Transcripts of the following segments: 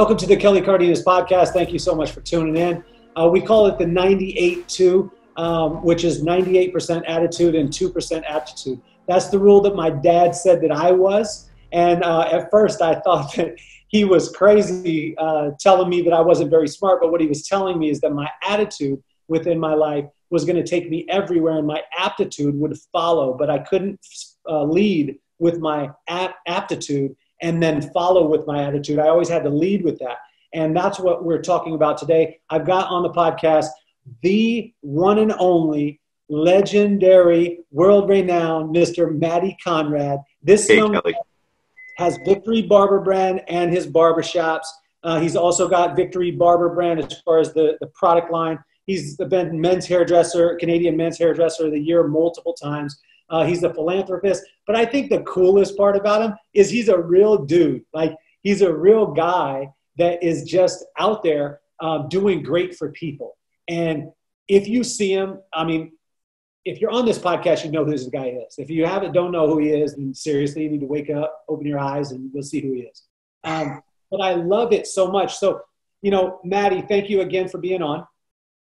Welcome to the Kelly Cardenas podcast. Thank you so much for tuning in. We call it the 98-2, which is 98% attitude and 2% aptitude. That's the rule that my dad said that I was. And at first I thought that he was crazy telling me that I wasn't very smart. But what he was telling me is that my attitude within my life was going to take me everywhere and my aptitude would follow. But I couldn't lead with my aptitude and then follow with my attitude. I always had to lead with that. And that's what we're talking about today. I've got on the podcast the one and only legendary, world-renowned Mr. Matty Conrad. This young man has Victory Barber Brand and his barbershops. He's also got Victory Barber Brand as far as the product line. He's been men's hairdresser, Canadian men's hairdresser of the year multiple times. He's a philanthropist. But I think the coolest part about him is he's a real dude. Like, he's a real guy that is just out there doing great for people. And if you see him, I mean, if you're on this podcast, you know who this guy is. If you don't know who he is, then seriously, you need to wake up, open your eyes, and you'll see who he is. But I love it so much. So, you know, Matty, thank you again for being on.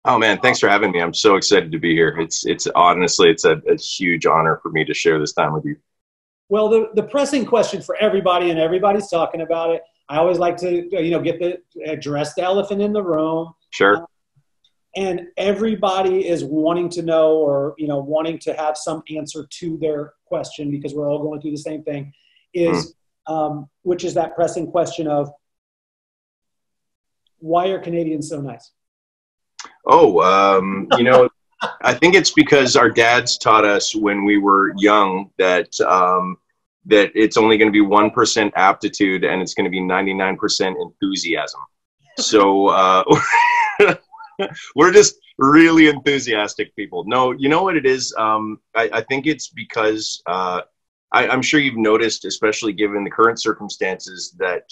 Oh man, thanks for having me. I'm so excited to be here. It's honestly, it's a huge honor for me to share this time with you. Well, the pressing question for everybody, and everybody's talking about it, I always like to, address the elephant in the room. Sure. And everybody is wanting to know, or, wanting to have some answer to their question, because we're all going through the same thing, which is that pressing question of, why are Canadians so nice? Oh, I think it's because our dads taught us when we were young that that it's only going to be 1% aptitude and it's going to be 99% enthusiasm. So we're just really enthusiastic people. No, you know what it is? I think it's because I'm sure you've noticed, especially given the current circumstances, that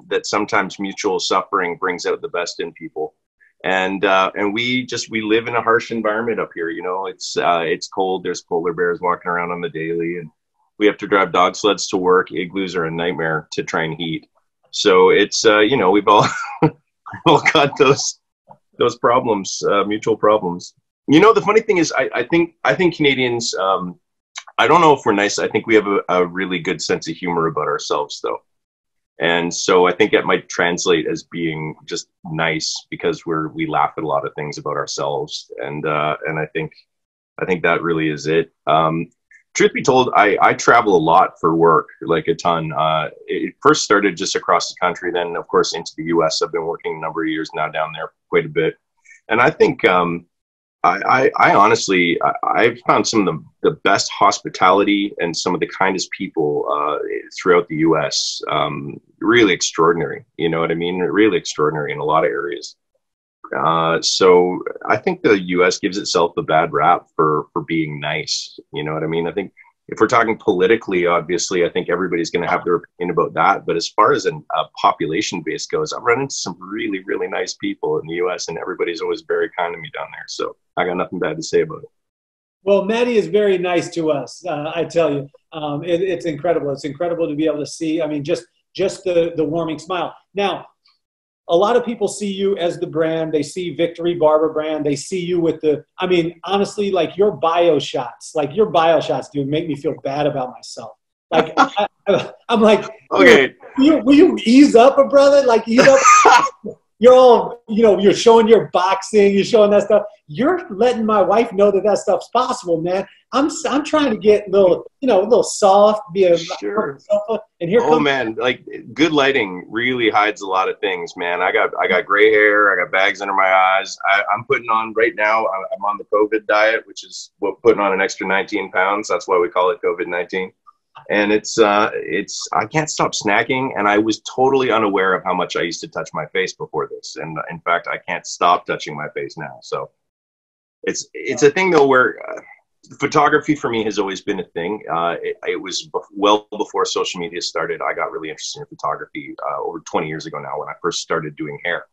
that sometimes mutual suffering brings out the best in people. And we live in a harsh environment up here. It's cold. There's polar bears walking around on the daily, and we have to drive dog sleds to work. Igloos are a nightmare to try and heat. So it's, we've all, all got those problems, mutual problems. The funny thing is, I think Canadians, I don't know if we're nice. I think we have a really good sense of humor about ourselves, though. And so I think it might translate as being just nice because we laugh at a lot of things about ourselves. And I think that really is it. Truth be told, I travel a lot for work, like a ton. It first started just across the country. Then, of course, into the US. I've been working a number of years now down there quite a bit. And I think I honestly, I've found some of the best hospitality and some of the kindest people throughout the US. Really extraordinary. You know what I mean? Really extraordinary in a lot of areas. So I think the US gives itself a bad rap for being nice. You know what I mean? I think if we're talking politically, obviously, I think everybody's going to have their opinion about that. But as far as a population base goes, I've run into some really, really nice people in the US, and everybody's always very kind to me down there. So I got nothing bad to say about it. Well, Matty is very nice to us. I tell you, it's incredible. It's incredible to be able to see. I mean, just the warming smile. Now, a lot of people see you as the brand. They see Victory Barber Brand. They see you with honestly, like your bio shots, dude, make me feel bad about myself. Like, I'm like, okay, will you ease up, brother? Like, ease up. You're all, you're showing your boxing, you're showing that stuff. You're letting my wife know that stuff's possible, man. I'm trying to get a little soft, sure. And here comes, man, like good lighting really hides a lot of things, man. I got gray hair, I got bags under my eyes. I'm putting on right now. I'm on the COVID diet, which is putting on an extra 19 pounds. That's why we call it COVID-19. And it's I can't stop snacking, and I was totally unaware of how much I used to touch my face before this, and in fact I can't stop touching my face now. So it's a thing though where photography for me has always been a thing. It was well before social media started. I got really interested in photography over 20 years ago now when I first started doing hair,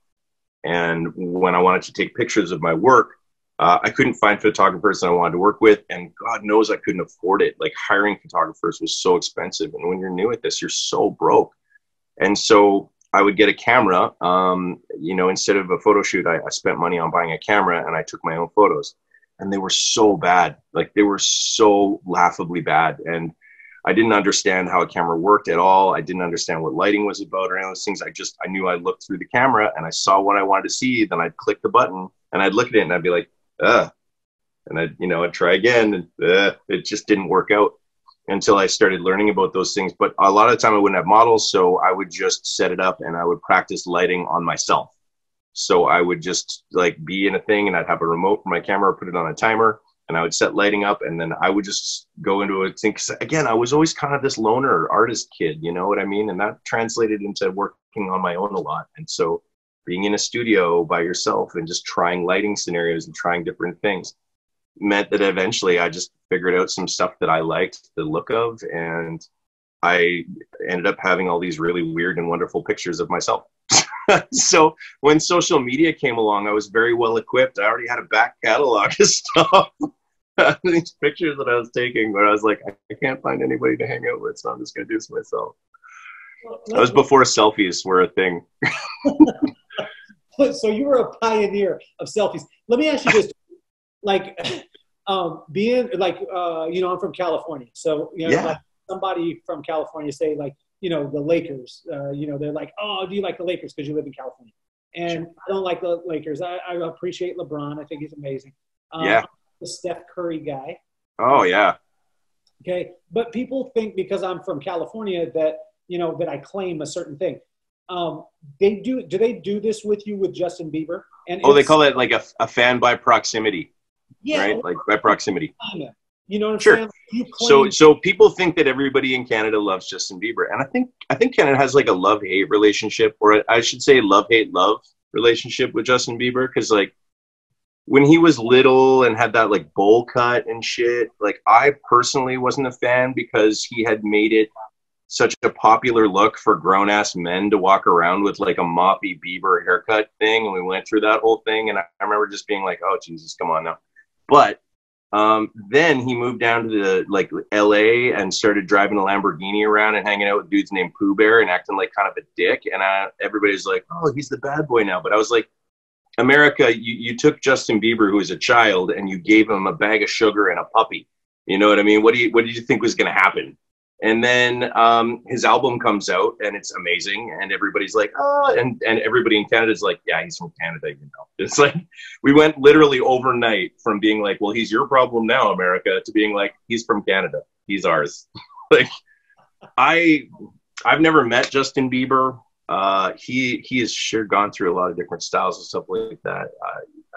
and when I wanted to take pictures of my work, I couldn't find photographers that I wanted to work with, and God knows I couldn't afford it. Like, hiring photographers was so expensive, and when you're new at this, you're so broke. And so I would get a camera. You know, instead of a photo shoot, I spent money on buying a camera, and I took my own photos, and they were so bad. Like, they were so laughably bad. And I didn't understand how a camera worked at all. I didn't understand what lighting was about or any of those things. I knew I looked through the camera and I saw what I wanted to see. Then I'd click the button and I'd look at it and I'd be like, ugh. And I'd try again, and it just didn't work out until I started learning about those things. But a lot of the time I wouldn't have models, so I would just set it up and I would practice lighting on myself. So I would just like be in a thing, and I'd have a remote for my camera, put it on a timer, and I would set lighting up, and then I would just go into a thing. 'Cause again, I was always kind of this loner artist kid, you know what I mean? And that translated into working on my own a lot. And so being in a studio by yourself and just trying lighting scenarios and trying different things meant that eventually I just figured out some stuff that I liked the look of, and I ended up having all these really weird and wonderful pictures of myself. So when social media came along, I was very well equipped. I already had a back catalog of stuff. These pictures that I was taking, where I was like, I can't find anybody to hang out with, so I'm just going to do this myself. That was before selfies were a thing. So you were a pioneer of selfies. Let me ask you this. Like, being like, you know, I'm from California. So, you know, like somebody from California say like, you know, the Lakers, you know, they're like, oh, do you like the Lakers? Because you live in California. And I don't like the Lakers. I appreciate LeBron. I think he's amazing. I'm the Steph Curry guy. Oh, yeah. Okay. But people think because I'm from California that, you know, that I claim a certain thing. Do they do this with you with Justin Bieber? And they call it like a fan by proximity. Yeah, right, like by proximity. You know what I'm sure. saying? You claim so people think that everybody in Canada loves Justin Bieber, and I think Canada has like a love-hate relationship, or I should say love-hate-love relationship with Justin Bieber, because like when he was little and had that like bowl cut and shit, like I personally wasn't a fan because he had made it such a popular look for grown-ass men to walk around with like a moppy Bieber haircut thing, and we went through that whole thing, and I remember just being like, oh Jesus, come on now. But then he moved down to like LA and started driving a Lamborghini around and hanging out with dudes named Pooh Bear and acting like kind of a dick. And everybody's like, oh, he's the bad boy now. But I was like, America, you took Justin Bieber, who was a child, and you gave him a bag of sugar and a puppy. You know what I mean? What did you think was going to happen? And then his album comes out and it's amazing. And everybody's like, oh, and everybody in Canada is like, yeah, he's from Canada, you know. It's like, we went literally overnight from being like, well, he's your problem now, America, to being like, he's from Canada. He's ours. Like, I've never met Justin Bieber. He has sure gone through a lot of different styles and stuff like that.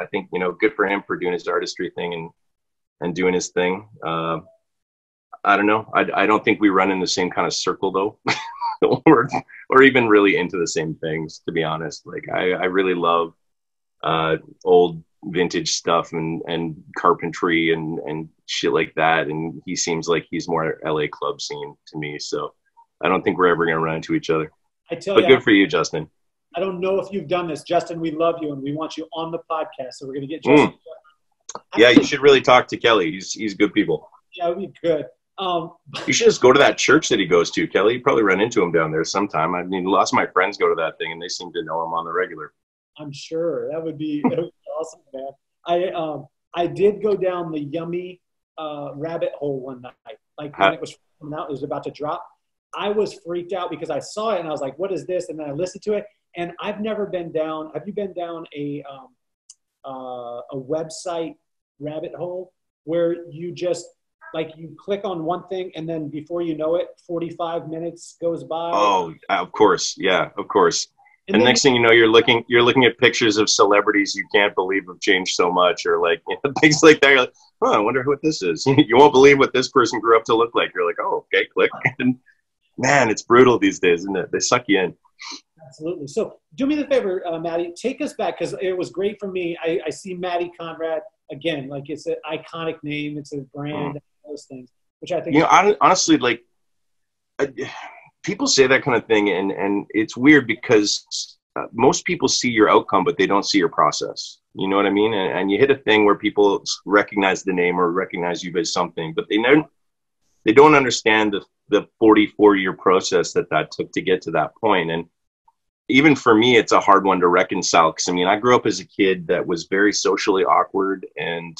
I think, you know, good for him for doing his artistry thing and doing his thing. I don't know. I don't think we run in the same kind of circle though, or even really into the same things, to be honest. Like I really love old vintage stuff and carpentry and shit like that. And he seems like he's more LA club scene to me. So I don't think we're ever going to run into each other. But good for you, Justin. I don't know if you've done this. Justin, we love you and we want you on the podcast. So we're going to get Justin. Yeah, you should really talk to Kelly. He's good people. Yeah, it would be good. You should just go to that church that he goes to, Kelly. You probably run into him down there sometime. I mean, lots of my friends go to that thing, and they seem to know him on the regular. I'm sure that would be awesome, man. I did go down the yummy rabbit hole one night, like when it was coming out, it was about to drop. I was freaked out because I saw it and I was like, "What is this?" And then I listened to it, and I've never been down. Have you been down a website rabbit hole where you just like you click on one thing and then before you know it, 45 minutes goes by? Oh, of course. Yeah, of course. And next thing you know, you're looking at pictures of celebrities you can't believe have changed so much, or like, you know, things like that. You're like, oh, I wonder what this is. You won't believe what this person grew up to look like. You're like, oh, okay, click. And man, it's brutal these days, isn't it? They suck you in. Absolutely. So do me the favor, Matty, take us back, because it was great for me. I see Matty Conrad again, like it's an iconic name. It's a brand, those things, which I think. You know, honestly, like people say that kind of thing, and it's weird because most people see your outcome, but they don't see your process. You know what I mean? And you hit a thing where people recognize the name or recognize you as something, but they don't understand the 44-year process that took to get to that point. And even for me, it's a hard one to reconcile. Because I mean, I grew up as a kid that was very socially awkward, and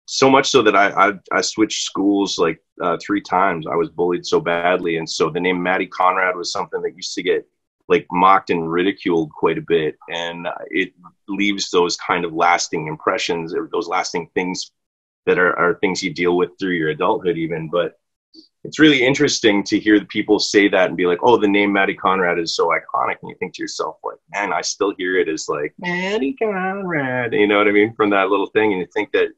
so much so that I switched schools like 3 times. I was bullied so badly, and so the name Matty Conrad was something that used to get like mocked and ridiculed quite a bit, and it leaves those kind of lasting impressions, or those lasting things that are things you deal with through your adulthood even. But it's really interesting to hear the people say that and be like, oh, the name Matty Conrad is so iconic. And you think to yourself, like, man, I still hear it as like Matty Conrad, you know what I mean? From that little thing. And you think that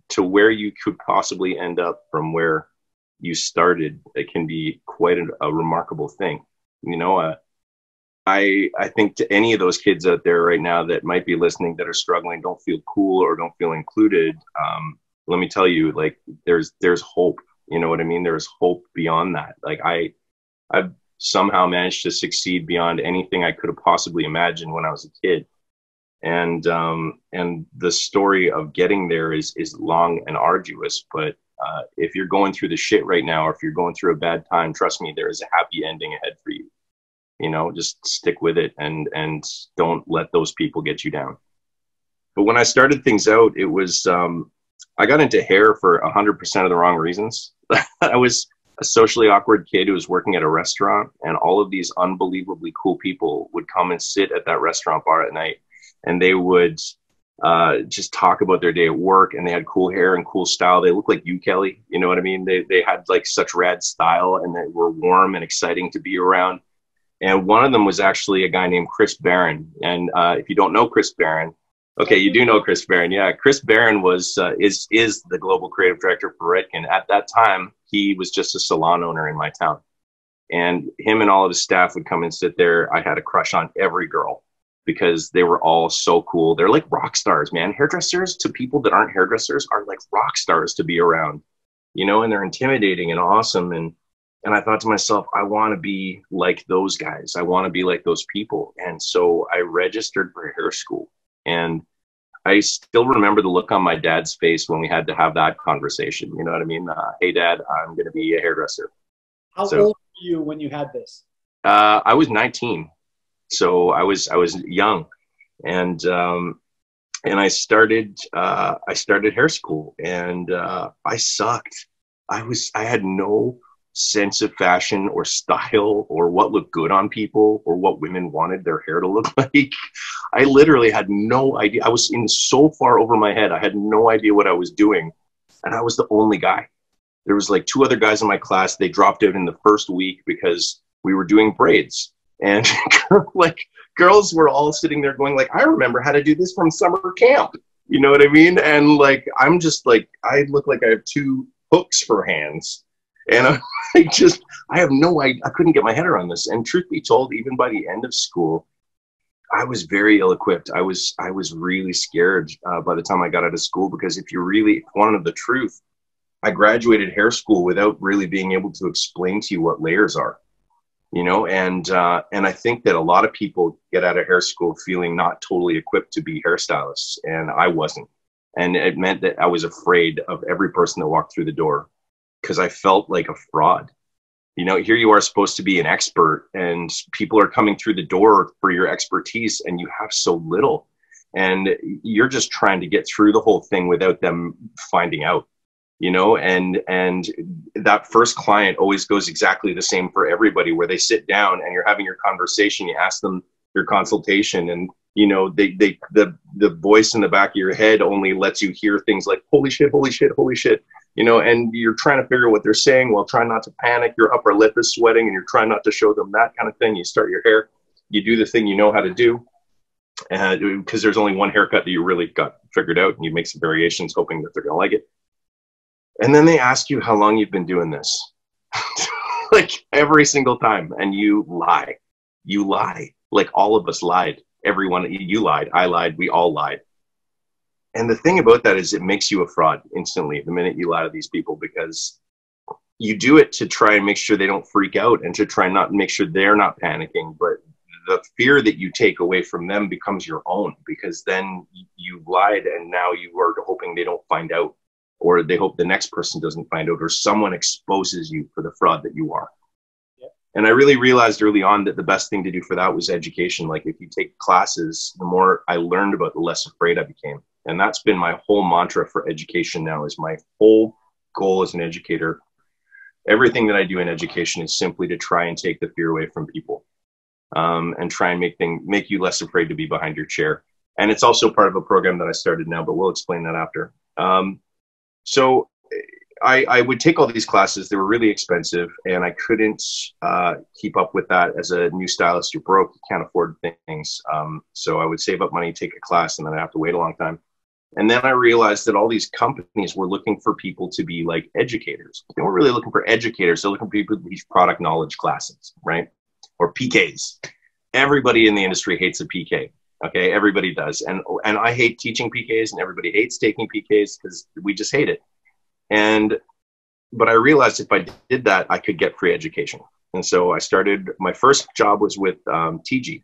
to where you could possibly end up from where you started, it can be quite a remarkable thing. You know, I think to any of those kids out there right now that might be listening that are struggling, don't feel cool or don't feel included. Let me tell you, like, there's hope. You know what I mean? There's hope beyond that. Like I've somehow managed to succeed beyond anything I could have possibly imagined when I was a kid. And the story of getting there is long and arduous. But if you're going through the shit right now, or if you're going through a bad time, trust me, there is a happy ending ahead for you. You know, just stick with it and don't let those people get you down. But when I started things out, it was, I got into hair for 100% of the wrong reasons. I was a socially awkward kid who was working at a restaurant, and all of these unbelievably cool people would come and sit at that restaurant bar at night, and they would just talk about their day at work, and they had cool hair and cool style. They looked like you, Kelly. You know what I mean? They had like such rad style, and they were warm and exciting to be around. And one of them was actually a guy named Chris Barron. And if you don't know Chris Barron, okay, you do know Chris Barron. Yeah, Chris Barron was is the global creative director for Redken. At that time, he was just a salon owner in my town. And him and all of his staff would come and sit there. I had a crush on every girl because they were all so cool. They're like rock stars, man. Hairdressers to people that aren't hairdressers are like rock stars to be around, you know, and they're intimidating and awesome. And I thought to myself, I want to be like those guys. I want to be like those people. And so I registered for hair school. And I still remember the look on my dad's face when we had to have that conversation. You know what I mean? Hey, Dad, I'm going to be a hairdresser. How old were you when you had this? I was 19. So I was young. And I started hair school, and I sucked. I had no sense of fashion or style or what looked good on people or what women wanted their hair to look like. I literally had no idea. I was in so far over my head. I had no idea what I was doing. And I was the only guy. There was like 2 other guys in my class. They dropped out in the first week because we were doing braids. And like girls were all sitting there going like, I remember how to do this from summer camp. You know what I mean? And like, I'm just like, I look like I have 2 hooks for hands. And I have no idea. I couldn't get my head around this. And truth be told, even by the end of school, I was very ill-equipped. I was really scared by the time I got out of school, because if you really wanted the truth, I graduated hair school without really being able to explain to you what layers are, you know. And I think that a lot of people get out of hair school feeling not totally equipped to be hairstylists, and I wasn't. And it meant that I was afraid of every person that walked through the door, because I felt like a fraud. You know, here you are supposed to be an expert, and people are coming through the door for your expertise, and you have so little. And you're just trying to get through the whole thing without them finding out, you know. And that first client always goes exactly the same for everybody, where they sit down and you're having your conversation, you ask them your consultation, and you know, the voice in the back of your head only lets you hear things like, holy shit, holy shit, holy shit. You know, and you're trying to figure out what they're saying while trying not to panic. Your upper lip is sweating, and you're trying not to show them that kind of thing. You start your hair, you do the thing you know how to do, because there's only one haircut that you really got figured out, and you make some variations hoping that they're going to like it. And then they ask you how long you've been doing this, like every single time, and you lie. You lie. Like all of us lied. Everyone, you lied, I lied, we all lied. And the thing about that is it makes you a fraud instantly the minute you lie to these people, because you do it to try and make sure they don't freak out and to try not make sure they're not panicking. But the fear that you take away from them becomes your own, because then you lied and now you are hoping they don't find out, or they hope the next person doesn't find out, or someone exposes you for the fraud that you are. Yeah. And I really realized early on that the best thing to do for that was education. Like if you take classes, the more I learned about, the less afraid I became. And that's been my whole mantra for education now, is my whole goal as an educator. Everything that I do in education is simply to try and take the fear away from people, and try and make you less afraid to be behind your chair. And it's also part of a program that I started now, but we'll explain that after. So I would take all these classes. They were really expensive, and I couldn't keep up with that. As a new stylist, you're broke, you can't afford things. So I would save up money, take a class, and then I have to wait a long time. And then I realized that all these companies were looking for people to be like educators. They weren't really looking for educators. They're looking for people to teach product knowledge classes, right? Or PKs. Everybody in the industry hates a PK. Okay, everybody does. And I hate teaching PKs, and everybody hates taking PKs because we just hate it. But I realized if I did that, I could get free education. And so I started, my first job was with TG,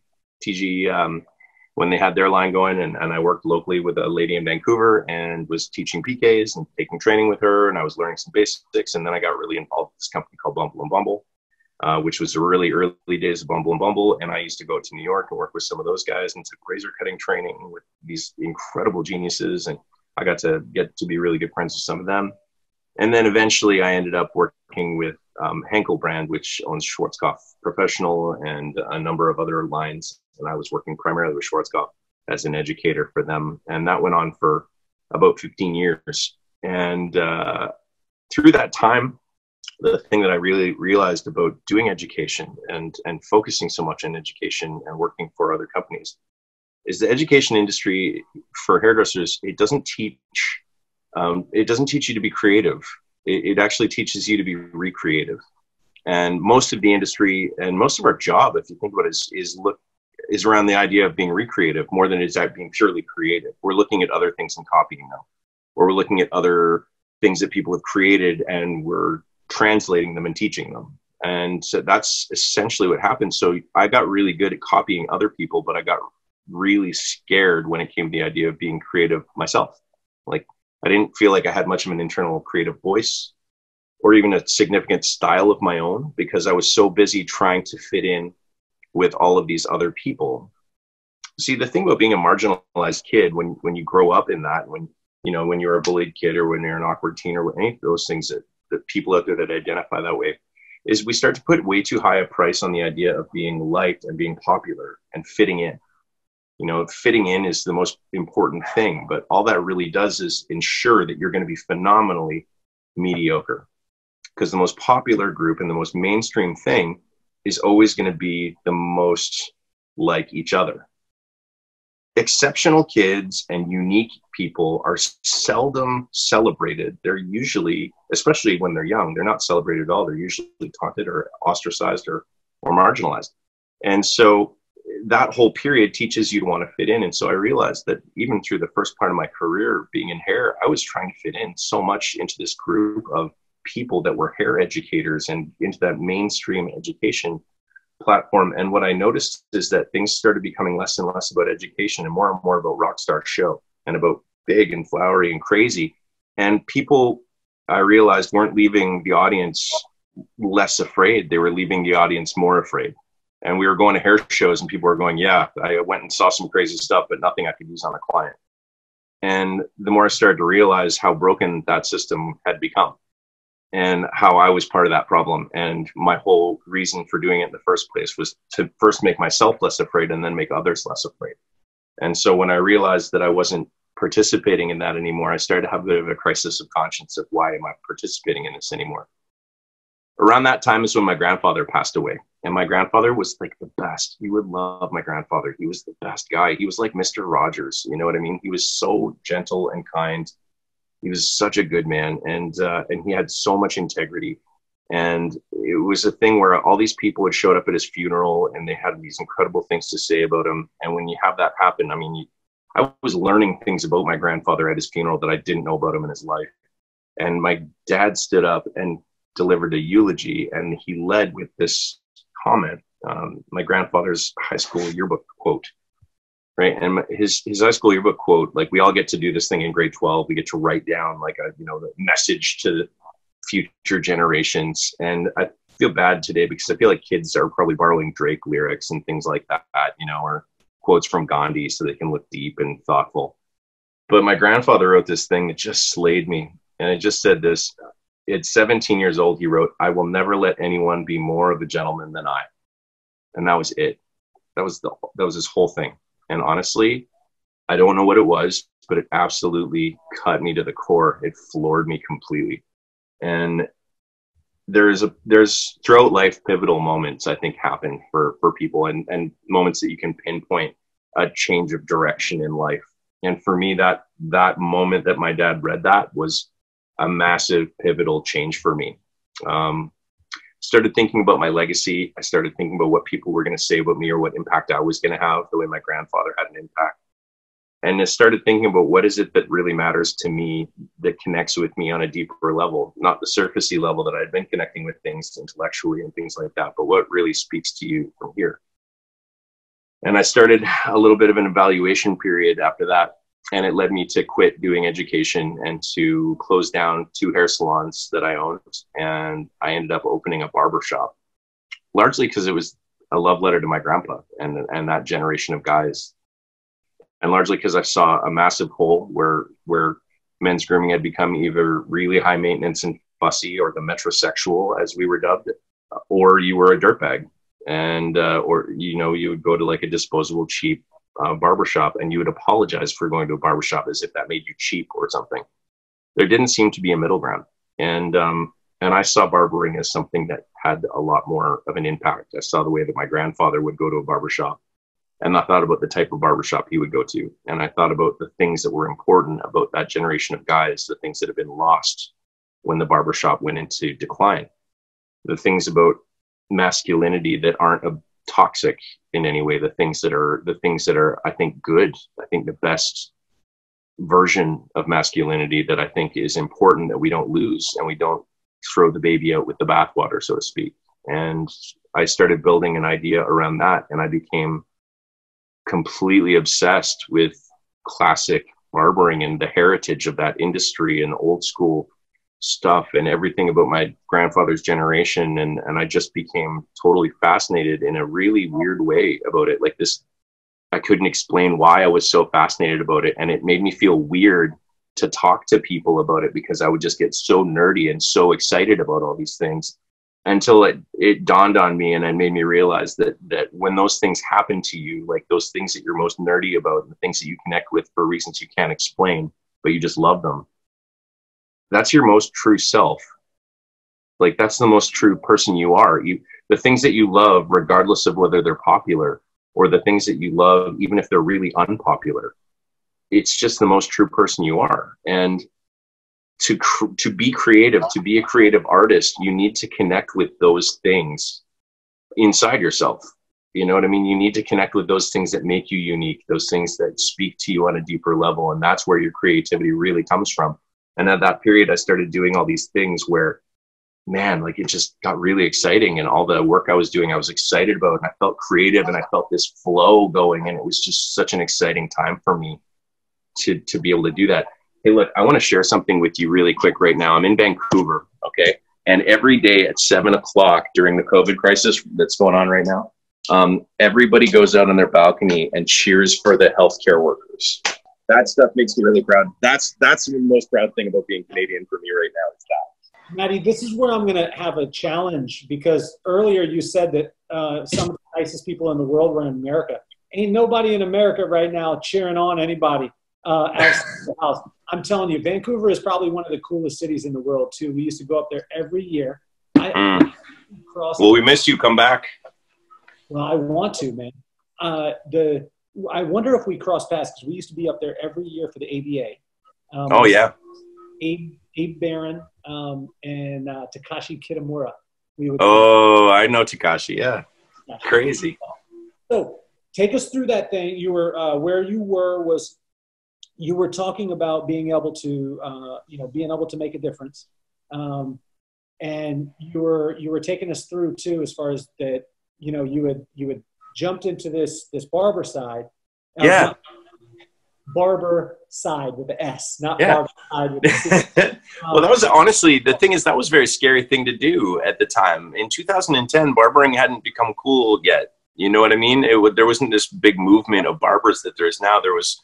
when they had their line going, and I worked locally with a lady in Vancouver and was teaching PKs and taking training with her, and I was learning some basics. And then I got really involved with this company called Bumble and Bumble, which was the really early days of Bumble and Bumble. And I used to go to New York and work with some of those guys and took razor cutting training with these incredible geniuses. And I got to get to be really good friends with some of them. And then eventually I ended up working with Henkel brand, which owns Schwarzkopf Professional and a number of other lines. And I was working primarily with Schwarzkopf as an educator for them. And that went on for about 15 years. And through that time, the thing that I really realized about doing education and focusing so much on education and working for other companies is the education industry for hairdressers, it doesn't teach you to be creative. It actually teaches you to be recreative. And most of the industry and most of our job, if you think about it, is around the idea of being recreative more than it is at being purely creative. We're looking at other things and copying them, or we're looking at other things that people have created and we're translating them and teaching them. And so that's essentially what happened. So I got really good at copying other people, but I got really scared when it came to the idea of being creative myself. Like, I didn't feel like I had much of an internal creative voice or even a significant style of my own, because I was so busy trying to fit in with all of these other people. See, the thing about being a marginalized kid, when you grow up in that, when you're a bullied kid or when you're an awkward teen or any of those things that people out there that identify that way, is we start to put way too high a price on the idea of being liked and being popular and fitting in. Fitting in is the most important thing, but all that really does is ensure that you're going to be phenomenally mediocre, because the most popular group and the most mainstream thing is always going to be the most like each other. Exceptional kids and unique people are seldom celebrated. They're usually, especially when they're young, they're not celebrated at all. They're usually taunted or ostracized or marginalized. And so that whole period teaches you to want to fit in. And so I realized that even through the first part of my career being in hair, I was trying to fit in so much into this group of people that were hair educators and into that mainstream education platform. And what I noticed is that things started becoming less and less about education and more about rock star show and about big and flowery and crazy. And people, I realized, weren't leaving the audience less afraid. They were leaving the audience more afraid. And we were going to hair shows and people were going, yeah, I went and saw some crazy stuff, but nothing I could use on a client. And the more I started to realize how broken that system had become and how I was part of that problem. And my whole reason for doing it in the first place was to first make myself less afraid and then make others less afraid. And so when I realized that I wasn't participating in that anymore, I started to have a bit of a crisis of conscience of why am I participating in this anymore? Around that time is when my grandfather passed away. And my grandfather was like the best. You would love my grandfather. He was the best guy. He was like Mr. Rogers. You know what I mean? He was so gentle and kind. He was such a good man. And he had so much integrity. And it was a thing where all these people had showed up at his funeral and they had these incredible things to say about him. And when you have that happen, I mean, I was learning things about my grandfather at his funeral that I didn't know about him in his life. And my dad stood up and delivered a eulogy, and he led with this comment, my grandfather's high school yearbook quote, right? And his high school yearbook quote, like, we all get to do this thing in grade 12. We get to write down like the message to future generations. And feel bad today because I feel like kids are probably borrowing Drake lyrics and things like that, you know, or quotes from Gandhi so they can look deep and thoughtful. But my grandfather wrote this thing that just slayed me. And it just said this: at 17 years old, he wrote, "I will never let anyone be more of a gentleman than I." And that was it. That was his whole thing. And honestly, I don't know what it was, but it absolutely cut me to the core. It floored me completely. And there's throughout life, pivotal moments, I think, happen for people, and moments that you can pinpoint a change of direction in life. And for me, that moment that my dad read that was a massive pivotal change for me. Started thinking about my legacy. I started thinking about what people were going to say about me or what impact I was going to have, the way my grandfather had an impact. And I started thinking about what is it that really matters to me, that connects with me on a deeper level, not the surfacey level that I'd been connecting with things intellectually and things like that, but what really speaks to you from here. And I started a little bit of an evaluation period after that. And it led me to quit doing education and to close down 2 hair salons that I owned. And I ended up opening a barber shop, largely because it was a love letter to my grandpa and that generation of guys. And largely because I saw a massive hole where men's grooming had become either really high maintenance and fussy, or the metrosexual, as we were dubbed, or you were a dirtbag. And, or, you know, you would go to like a disposable, cheap barbershop, and you would apologize for going to a barbershop as if that made you cheap or something. There didn't seem to be a middle ground. And I saw barbering as something that had a lot more of an impact. I saw the way that my grandfather would go to a barbershop, and I thought about the type of barbershop he would go to. And I thought about the things that were important about that generation of guys, the things that have been lost when the barbershop went into decline, the things about masculinity that aren't toxic in any way, the things that are, I think, good. I think the best version of masculinity that I think is important, that we don't lose and we don't throw the baby out with the bathwater, so to speak. And I started building an idea around that, and I became completely obsessed with classic barbering and the heritage of that industry and old school stuff and everything about my grandfather's generation. And I just became totally fascinated in a really weird way about it. Like this, I couldn't explain why I was so fascinated about it. And it made me feel weird to talk to people about it, because I would just get so nerdy and so excited about all these things, until it dawned on me, and it made me realize that when those things happen to you, like those things that you're most nerdy about and the things that you connect with for reasons you can't explain, but you just love them, that's your most true self. Like, that's the most true person you are. The things that you love, regardless of whether they're popular, or the things that you love, even if they're really unpopular, it's just the most true person you are. And to be creative, to be a creative artist, you need to connect with those things inside yourself. You know what I mean? You need to connect with those things that make you unique, those things that speak to you on a deeper level. And that's where your creativity really comes from. And at that period, I started doing all these things where, man, like, it just got really exciting. And all the work I was doing, I was excited about, and I felt creative, and I felt this flow going. And it was just such an exciting time for me to be able to do that. Hey, look, I want to share something with you really quick right now. I'm in Vancouver, okay? And every day at 7 o'clock during the COVID crisis that's going on right now, everybody goes out on their balcony and cheers for the healthcare workers. That stuff makes me really proud. That's the most proud thing about being Canadian for me right now, is that. Matty, this is where I'm going to have a challenge, because earlier you said that some of the nicest people in the world were in America. Ain't nobody in America right now cheering on anybody outside the house. I'm telling you, Vancouver is probably one of the coolest cities in the world, too. We used to go up there every year. Well, we missed you. Come back. Well, I want to, man. I wonder if we cross paths, because we used to be up there every year for the ABA. Oh, yeah. Abe Barron and Takashi Kitamura. I know Takashi, yeah. Crazy. So take us through that thing. You were where you were was you were talking about being able to make a difference, and you were taking us through too, as far as that. You had jumped into this barber side. Yeah. barber side with the S, not Yeah. barber side with the C. Well, that was honestly, the thing is, that was a very scary thing to do at the time. In 2010, barbering hadn't become cool yet. You know what I mean? There wasn't this big movement of barbers that there is now. There was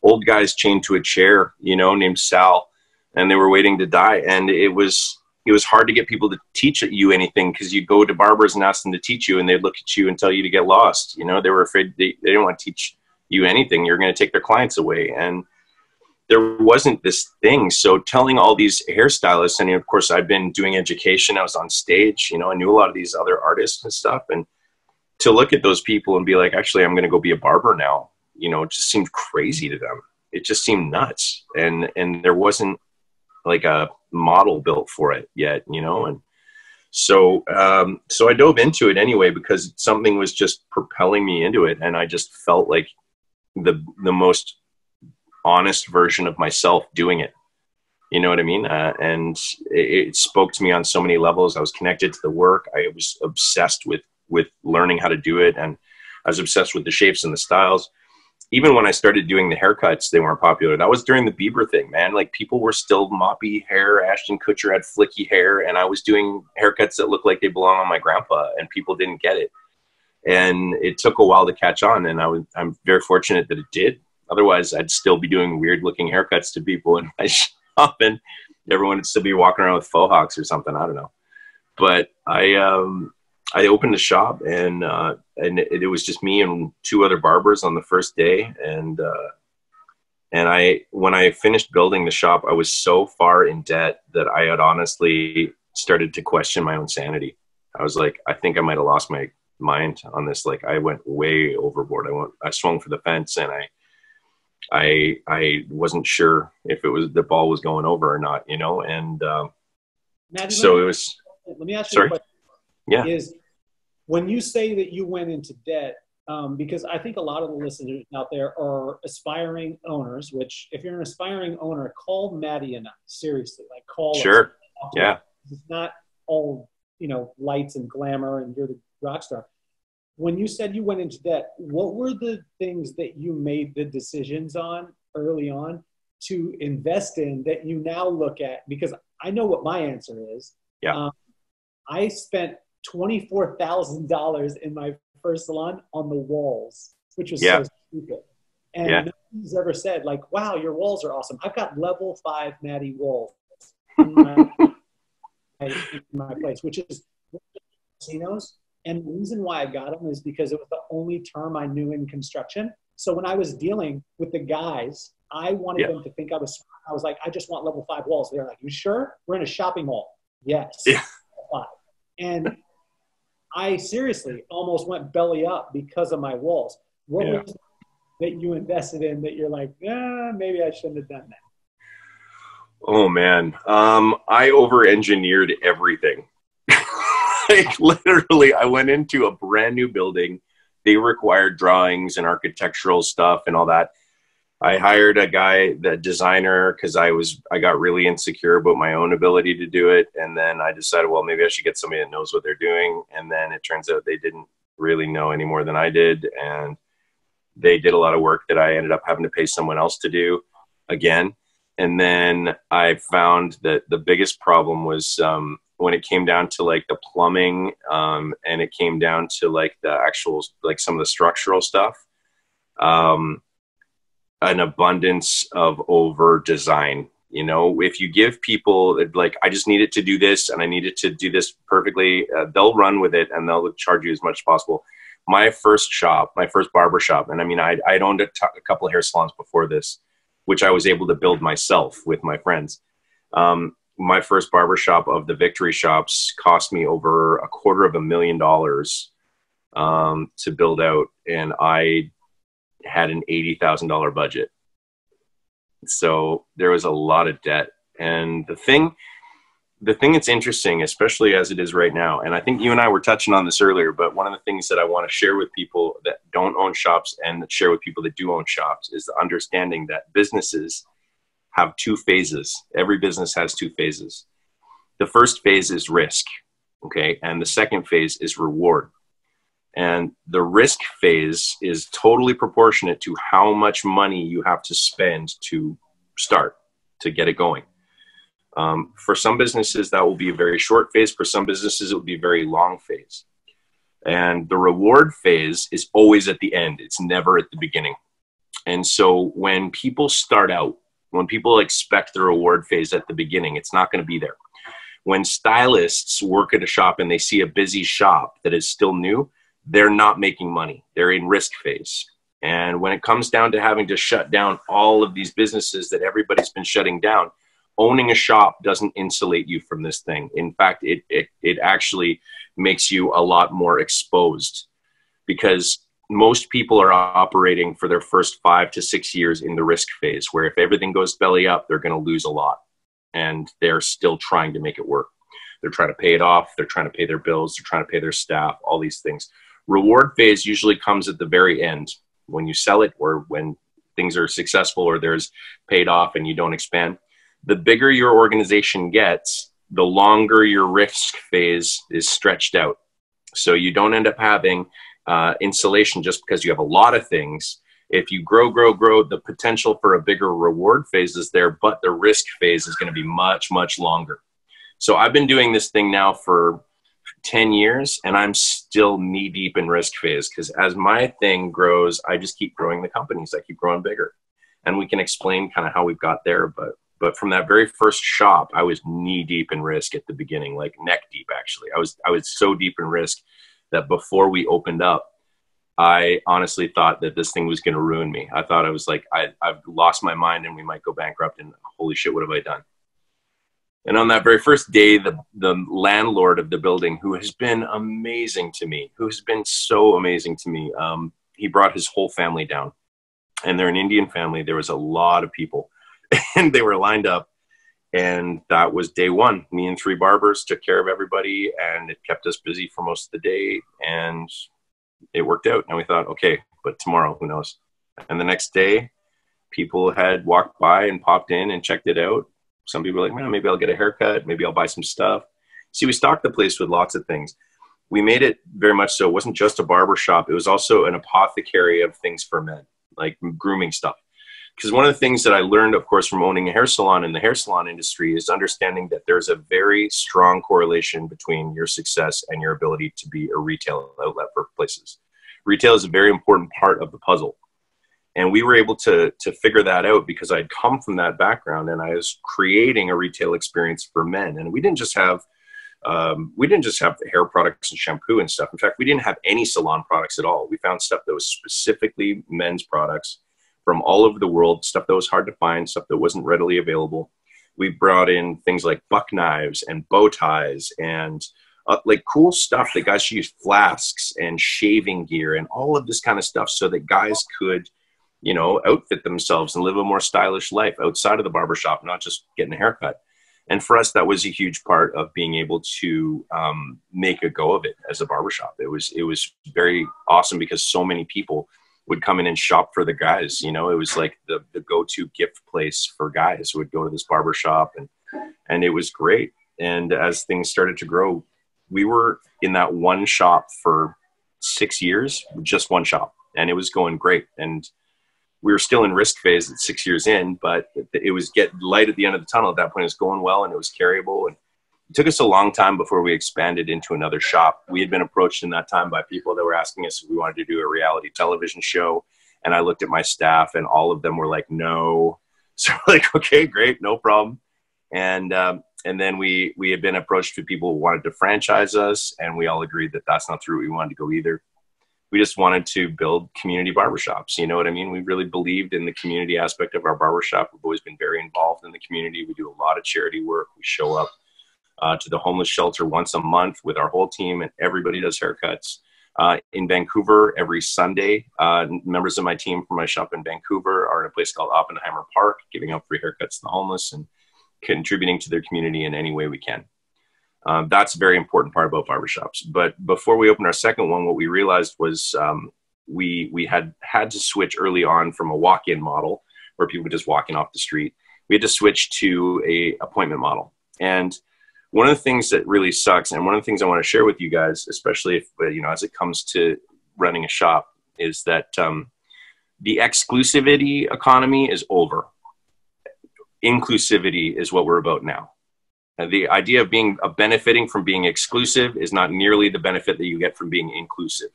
old guys chained to a chair, you know, named Sal, and they were waiting to die. And it was hard to get people to teach you anything, because you'd go to barbers and ask them to teach you, and they'd look at you and tell you to get lost. You know, they were afraid they didn't want to teach you anything. You're going to take their clients away. And there wasn't this thing. So telling all these hairstylists, and of course I've been doing education, I was on stage, you know, I knew a lot of these other artists and stuff. And to look at those people and be like, actually, I'm going to go be a barber now, you know, it just seemed crazy to them. It just seemed nuts. And there wasn't like a model built for it yet, you know? And so I dove into it anyway, because something was just propelling me into it. And I just felt like the most honest version of myself doing it. You know what I mean? And it spoke to me on so many levels. I was connected to the work. I was obsessed with learning how to do it. And I was obsessed with the shapes and the styles. Even when I started doing the haircuts, they weren't popular. That was during the Bieber thing, man. Like, people were still moppy hair. Ashton Kutcher had flicky hair, and I was doing haircuts that looked like they belong on my grandpa, and people didn't get it. And it took a while to catch on, and I'm very fortunate that it did. Otherwise, I'd still be doing weird looking haircuts to people in my shop, and everyone would still be walking around with faux hawks or something. I don't know. But I opened the shop, and it was just me and two other barbers on the first day. And when I finished building the shop, I was so far in debt that I had honestly started to question my own sanity. I was like, I think I might have lost my mind on this. Like, I went way overboard. I swung for the fence, and I wasn't sure if the ball was going over or not, you know? And Matty, so it was. Let me ask you a question. Yeah. Is when you say that you went into debt, because I think a lot of the listeners out there are aspiring owners, which if you're an aspiring owner, call Matty and I, seriously, like call us. Sure. Yeah. It's not all, you know, lights and glamour and you're the rock star. When you said you went into debt, what were the things that you made the decisions on early on to invest in that you now look at? Because I know what my answer is. Yeah. I spent $24,000 in my first salon on the walls, which was so stupid. And nobody's ever said, like, wow, your walls are awesome. I've got level 5 Matty walls in my place, which is casinos. And the reason why I got them is because it was the only term I knew in construction. So when I was dealing with the guys, I wanted them to think I was like, I just want level 5 walls. They're like, you sure? We're in a shopping mall. Yes. Yeah. And I seriously almost went belly up because of my walls. What was that you invested in that you're like, maybe I shouldn't have done that? Oh man. I over-engineered everything. Like, literally, I went into a brand new building. They required drawings and architectural stuff and all that. I hired a guy, the designer, because I got really insecure about my own ability to do it. And then I decided, well, maybe I should get somebody that knows what they're doing. And then it turns out they didn't really know any more than I did. And they did a lot of work that I ended up having to pay someone else to do again. And then I found that the biggest problem was when it came down to like the plumbing and it came down to like the actual, like some of the structural stuff. An abundance of over design. You know, if you give people like, I just need it to do this and I need it to do this perfectly, they'll run with it and they'll charge you as much as possible. My first barber shop, and I mean, I'd owned a couple of hair salons before this, which I was able to build myself with my friends. My first barber shop of the Victory shops cost me over $250,000 to build out. And I had an $80,000 budget. So there was a lot of debt. And the thing that's interesting, especially as it is right now, and I think you and I were touching on this earlier, but one of the things that I want to share with people that don't own shops and that share with people that do own shops is the understanding that businesses have 2 phases. Every business has 2 phases. The first phase is risk. Okay. And the second phase is reward. And the risk phase is totally proportionate to how much money you have to spend to start, to get it going. For some businesses, that will be a very short phase. For some businesses, it will be a very long phase. And the reward phase is always at the end. It's never at the beginning. And so when people start out, when people expect the reward phase at the beginning, it's not going to be there. When stylists work at a shop and they see a busy shop that is still new, they're not making money. They're in risk phase. And when it comes down to having to shut down all of these businesses that everybody's been shutting down, owning a shop doesn't insulate you from this thing. In fact, it actually makes you a lot more exposed, because most people are operating for their first 5 to 6 years in the risk phase, where if everything goes belly up, they're going to lose a lot. And they're still trying to make it work. They're trying to pay it off. They're trying to pay their bills. They're trying to pay their staff, all these things. Reward phase usually comes at the very end, when you sell it or when things are successful or there's paid off and you don't expand. The bigger your organization gets, the longer your risk phase is stretched out. So you don't end up having insulation just because you have a lot of things. If you grow, the potential for a bigger reward phase is there, but the risk phase is going to be much, much longer. So I've been doing this thing now for 10 years and I'm still knee deep in risk phase, because as my thing grows, I just keep growing the companies. I keep growing bigger, and we can explain kind of how we've got there. But from that very first shop, I was knee deep in risk at the beginning, like neck deep, actually. I was so deep in risk that before we opened up, I honestly thought that this thing was going to ruin me. I thought I was like, I've lost my mind and we might go bankrupt, and holy shit, what have I done? And on that very first day, the landlord of the building, who has been amazing to me, who's been so amazing to me, he brought his whole family down. And they're an Indian family. There was a lot of people and they were lined up. And that was day one. Me and 3 barbers took care of everybody, and it kept us busy for most of the day. And it worked out. And we thought, okay, but tomorrow, who knows? And the next day, people had walked by and popped in and checked it out. Some people were like, man, maybe I'll get a haircut. Maybe I'll buy some stuff. See, we stocked the place with lots of things. We made it very much so. It wasn't just a barber shop. It was also an apothecary of things for men, like grooming stuff. Because one of the things that I learned, of course, from owning a hair salon in the hair salon industry is understanding that there's a very strong correlation between your success and your ability to be a retail outlet for places. Retail is a very important part of the puzzle. And we were able to figure that out because I'd come from that background and I was creating a retail experience for men. And we didn't just have the hair products and shampoo and stuff. In fact, we didn't have any salon products at all. We found stuff that was specifically men's products from all over the world, stuff that was hard to find, stuff that wasn't readily available. We brought in things like buck knives and bow ties and like cool stuff that guys should use, flasks and shaving gear and all of this kind of stuff so that guys could, you know, outfit themselves and live a more stylish life outside of the barbershop, not just getting a haircut. And for us, that was a huge part of being able to make a go of it as a barbershop. It was very awesome because so many people would come in and shop for the guys. You know, it was like the go-to gift place for guys who would go to this barbershop, and it was great. And as things started to grow, we were in that one shop for 6 years, just one shop, and it was going great. And we were still in risk phase at 6 years in, but it was getting light at the end of the tunnel. At that point, it was going well and it was carryable. And it took us a long time before we expanded into another shop. We had been approached in that time by people that were asking us if we wanted to do a reality television show. And I looked at my staff and all of them were like, no. So we're like, okay, great, no problem. And then we had been approached to people who wanted to franchise us, and we all agreed that that's not the route we wanted to go either. We just wanted to build community barbershops. You know what I mean? We really believed in the community aspect of our barbershop. We've always been very involved in the community. We do a lot of charity work. We show up to the homeless shelter once a month with our whole team, and everybody does haircuts. In Vancouver, every Sunday, members of my team from my shop in Vancouver are in a place called Oppenheimer Park, giving out free haircuts to the homeless and contributing to their community in any way we can. That's a very important part about barbershops. But before we opened our second one, what we realized was we had to switch early on from a walk-in model where people would just walk in off the street. We had to switch to a appointment model. And one of the things that really sucks, and one of the things I want to share with you guys, especially if, you know, as it comes to running a shop, is that the exclusivity economy is over. Inclusivity is what we're about now. And the idea of benefiting from being exclusive is not nearly the benefit that you get from being inclusive.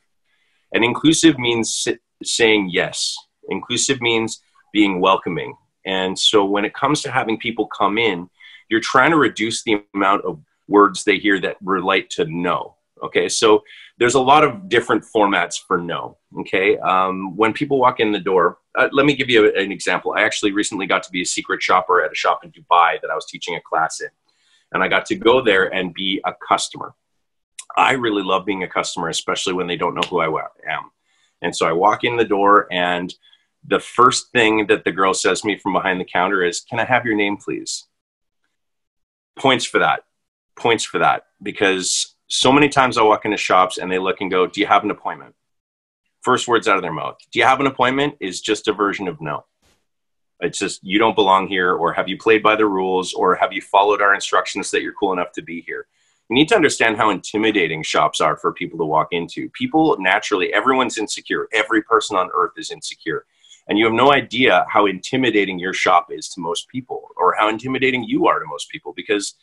And inclusive means saying yes. Inclusive means being welcoming. And so when it comes to having people come in, you're trying to reduce the amount of words they hear that relate to no. Okay, so there's a lot of different formats for no. Okay, when people walk in the door, let me give you an example. I actually recently got to be a secret shopper at a shop in Dubai that I was teaching a class in. And I got to go there and be a customer. I really love being a customer, especially when they don't know who I am. And so I walk in the door, and the first thing that the girl says to me from behind the counter is, "Can I have your name, please?" Points for that. Points for that. Because so many times I walk into shops and they look and go, "Do you have an appointment?" First words out of their mouth. "Do you have an appointment?" is just a version of no. It's just, you don't belong here, or have you played by the rules, or have you followed our instructions that you're cool enough to be here? You need to understand how intimidating shops are for people to walk into. People naturally, everyone's insecure. Every person on earth is insecure. And you have no idea how intimidating your shop is to most people, or how intimidating you are to most people, because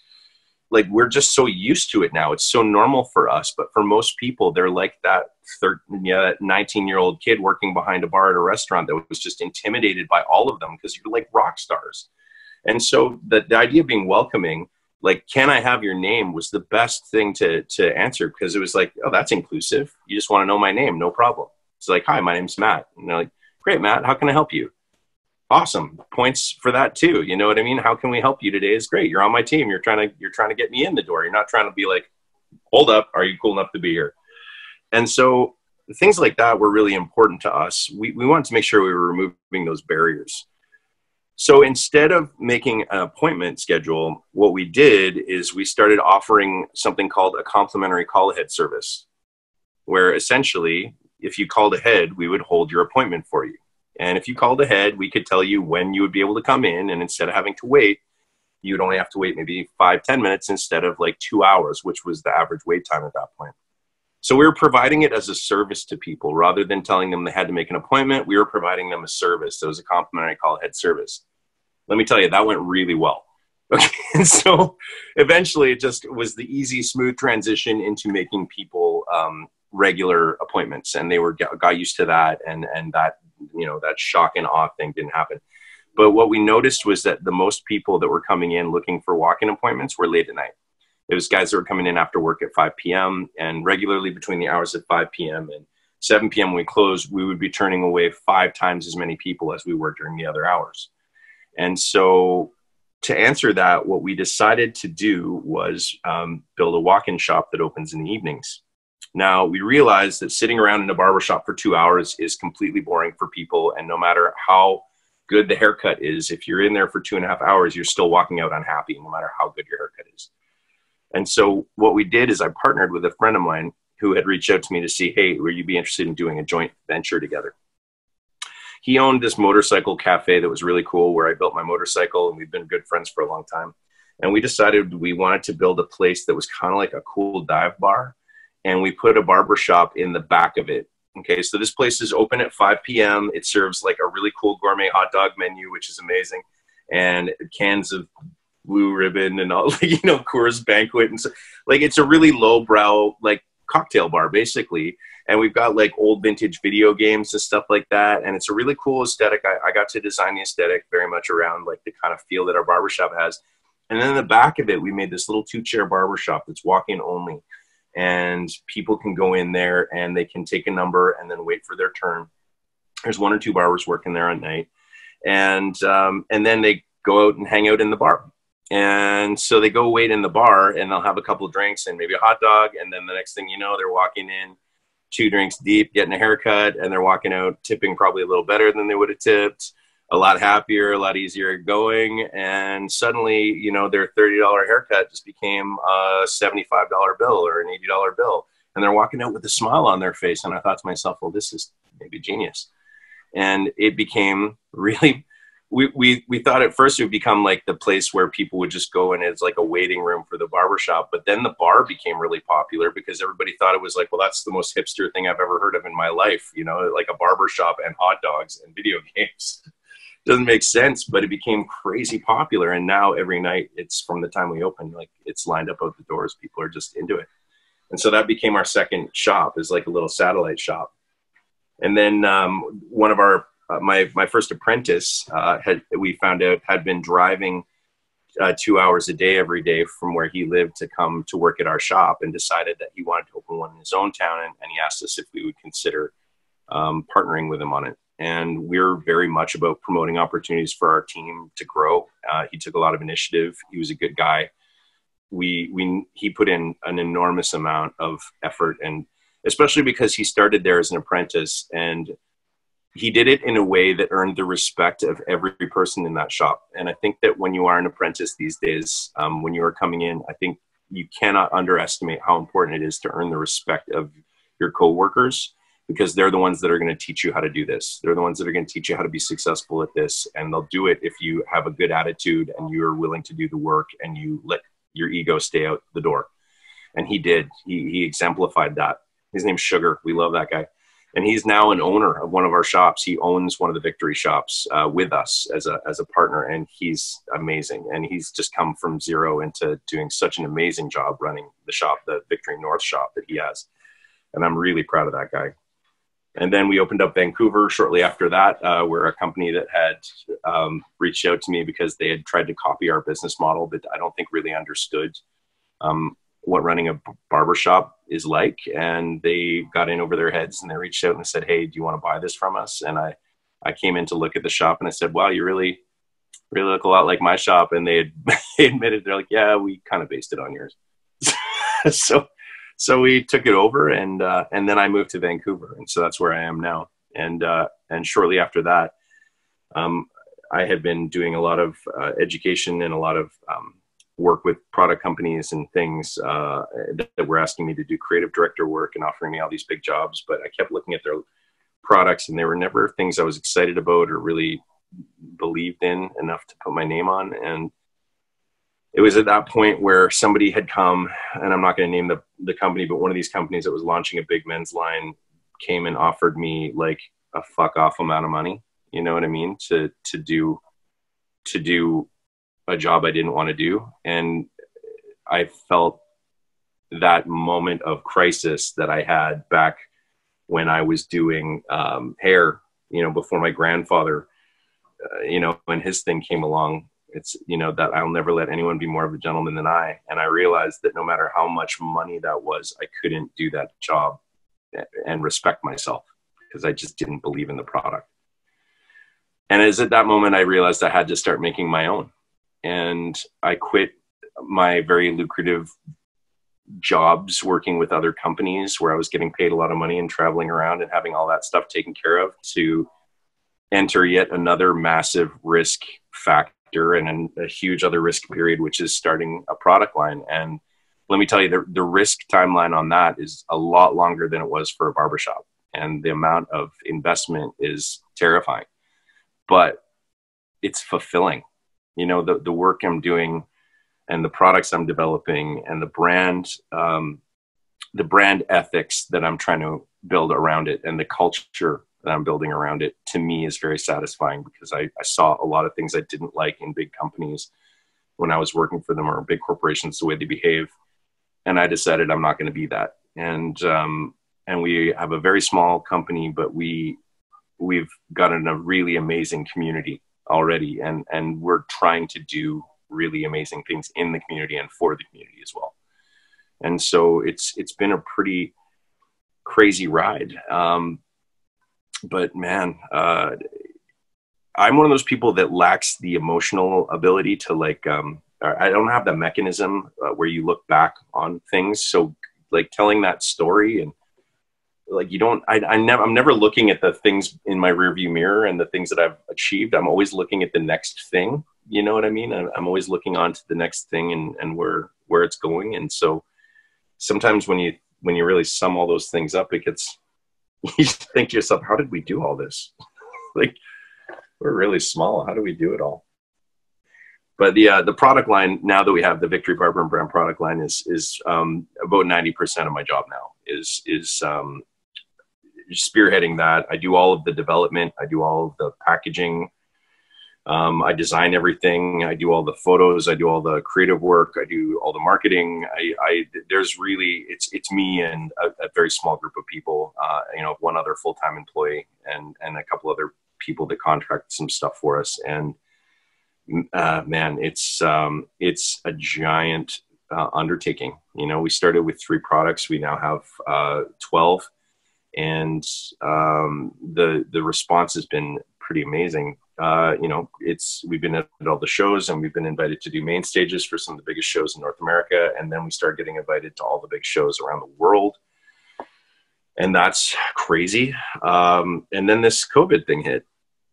like, we're just so used to it now. It's so normal for us. But for most people, they're like that 19-year-old kid working behind a bar at a restaurant that was just intimidated by all of them because you're like rock stars. And so the idea of being welcoming, like, "Can I have your name?" was the best thing to answer, because it was like, oh, that's inclusive. You just want to know my name. No problem. It's like, "Hi, my name's Matt." And they're like, "Great, Matt. How can I help you?" Awesome. Points for that too. You know what I mean? "How can we help you today?" is great. You're on my team. You're trying to get me in the door. You're not trying to be like, "Hold up, are you cool enough to be here?" And so things like that were really important to us. We wanted to make sure we were removing those barriers. So instead of making an appointment schedule, what we did is we started offering something called a complimentary call ahead service, where essentially, if you called ahead, we would hold your appointment for you. And if you called ahead, we could tell you when you would be able to come in. And instead of having to wait, you would only have to wait maybe 5-10 minutes instead of like 2 hours, which was the average wait time at that point. So we were providing it as a service to people rather than telling them they had to make an appointment. We were providing them a service. So it was a complimentary call ahead service. Let me tell you, that went really well. Okay. And so eventually it just was the easy, smooth transition into making people regular appointments. And they got used to that. And that, you know, that shock and awe thing didn't happen. But what we noticed was that the most people that were coming in looking for walk-in appointments were late at night. It was guys that were coming in after work at 5 p.m. and regularly between the hours of 5 p.m. and 7 p.m. when we closed, we would be turning away 5 times as many people as we were during the other hours. And so to answer that, what we decided to do was build a walk-in shop that opens in the evenings. Now, we realized that sitting around in a barbershop for 2 hours is completely boring for people. And no matter how good the haircut is, if you're in there for 2.5 hours, you're still walking out unhappy, no matter how good your haircut is. And so what we did is I partnered with a friend of mine who had reached out to me to see, hey, would you be interested in doing a joint venture together? He owned this motorcycle cafe that was really cool, where I built my motorcycle, and we've been good friends for a long time. And we decided we wanted to build a place that was kind of like a cool dive bar. And we put a barber shop in the back of it. Okay, so this place is open at 5 p.m. It serves like a really cool gourmet hot dog menu, which is amazing. And cans of Blue Ribbon and all, like, you know, Coors Banquet. And so, like, it's a really lowbrow, like, cocktail bar, basically. And we've got, like, old vintage video games and stuff like that. And it's a really cool aesthetic. I got to design the aesthetic very much around, like, the kind of feel that our barbershop has. And then in the back of it, we made this little 2-chair barbershop that's walk-in only. And people can go in there and they can take a number and then wait for their turn. There's 1 or 2 barbers working there at night. And then they go out and hang out in the bar. And so they go wait in the bar and they'll have a couple of drinks and maybe a hot dog. And then the next thing you know, they're walking in 2 drinks deep, getting a haircut, and they're walking out tipping probably a little better than they would have tipped, a lot happier, a lot easier going. And suddenly, you know, their $30 haircut just became a $75 bill or an $80 bill. And they're walking out with a smile on their face. And I thought to myself, well, this is maybe genius. And it became really, we thought at first it would become like the place where people would just go and it's like a waiting room for the barbershop. But then the bar became really popular because everybody thought it was like, well, that's the most hipster thing I've ever heard of in my life. You know, like a barbershop and hot dogs and video games. Doesn't make sense, but it became crazy popular. And now every night, it's from the time we opened, like it's lined up out the doors. People are just into it. And so that became our second shop, is like a little satellite shop. And then one of our, my first apprentice we found out had been driving 2 hours a day every day from where he lived to come to work at our shop, and decided that he wanted to open one in his own town. And he asked us if we would consider partnering with him on it. And we're very much about promoting opportunities for our team to grow. He took a lot of initiative. He was a good guy. He put in an enormous amount of effort, and especially because he started there as an apprentice, and he did it in a way that earned the respect of every person in that shop. And I think that when you are an apprentice these days, when you are coming in, I think you cannot underestimate how important it is to earn the respect of your coworkers, because they're the ones that are going to teach you how to do this. They're the ones that are going to teach you how to be successful at this. And they'll do it if you have a good attitude and you're willing to do the work and you let your ego stay out the door. And he did. He exemplified that. His name's Sugar. We love that guy. And he's now an owner of one of our shops. He owns one of the Victory shops with us as a partner. And he's amazing. And he's just come from zero into doing such an amazing job running the shop, the Victory North shop that he has. And I'm really proud of that guy. And then we opened up Vancouver shortly after that. We're a company that had reached out to me because they had tried to copy our business model, but I don't think really understood what running a barbershop is like. And they got in over their heads and they reached out and said, hey, do you want to buy this from us? And I came in to look at the shop and I said, wow, you really look a lot like my shop. And they admitted, they're like, yeah, we kind of based it on yours. So we took it over, and then I moved to Vancouver, and so that's where I am now. And shortly after that, I had been doing a lot of education and a lot of work with product companies and things that were asking me to do creative director work and offering me all these big jobs. But I kept looking at their products, and they were never things I was excited about or really believed in enough to put my name on. And it was at that point where somebody had come, and I'm not going to name the company, but one of these companies that was launching a big men's line came and offered me like a fuck off amount of money. You know what I mean? To do a job I didn't want to do. And I felt that moment of crisis that I had back when I was doing hair, you know, before my grandfather, you know, when his thing came along. It's, you know, that I'll never let anyone be more of a gentleman than I. And I realized that no matter how much money that was, I couldn't do that job and respect myself because I just didn't believe in the product. And as at that moment, I realized I had to start making my own. And I quit my very lucrative jobs working with other companies where I was getting paid a lot of money and traveling around and having all that stuff taken care of to enter yet another massive risk factor and a huge other risk period, which is starting a product line. And let me tell you, the risk timeline on that is a lot longer than it was for a barbershop. And the amount of investment is terrifying, but it's fulfilling. You know, the work I'm doing and the products I'm developing and the brand ethics that I'm trying to build around it and the culture that I'm building around it, to me, is very satisfying because I saw a lot of things I didn't like in big companies when I was working for them, or big corporations, the way they behave. And I decided I'm not going to be that. And we have a very small company, but we've gotten a really amazing community already. And we're trying to do really amazing things in the community and for the community as well. And so it's been a pretty crazy ride. But man, I'm one of those people that lacks the emotional ability to like, I don't have the mechanism where you look back on things. So like telling that story and like, I'm never looking at the things in my rearview mirror and the things that I've achieved. I'm always looking at the next thing. You know what I mean? I'm always looking on to the next thing and where it's going. And so sometimes when you really sum all those things up, it gets, you think to yourself, how did we do all this? Like, We're really small. How do we do it all? But the product line, now that we have the Victory Barber and Brand product line, is about 90% of my job now. Is spearheading that. I do all of the development. I do all of the packaging. I design everything. I do all the photos. I do all the creative work. I do all the marketing. There's really, it's me and a very small group of people, one other full-time employee and a couple other people that contract some stuff for us. And man, it's a giant undertaking. We started with 3 products. We now have 12, and the response has been pretty amazing. We've been at all the shows, and we've been invited to do main stages for some of the biggest shows in North America, and then we start getting invited to all the big shows around the world, and that's crazy. And then this COVID thing hit.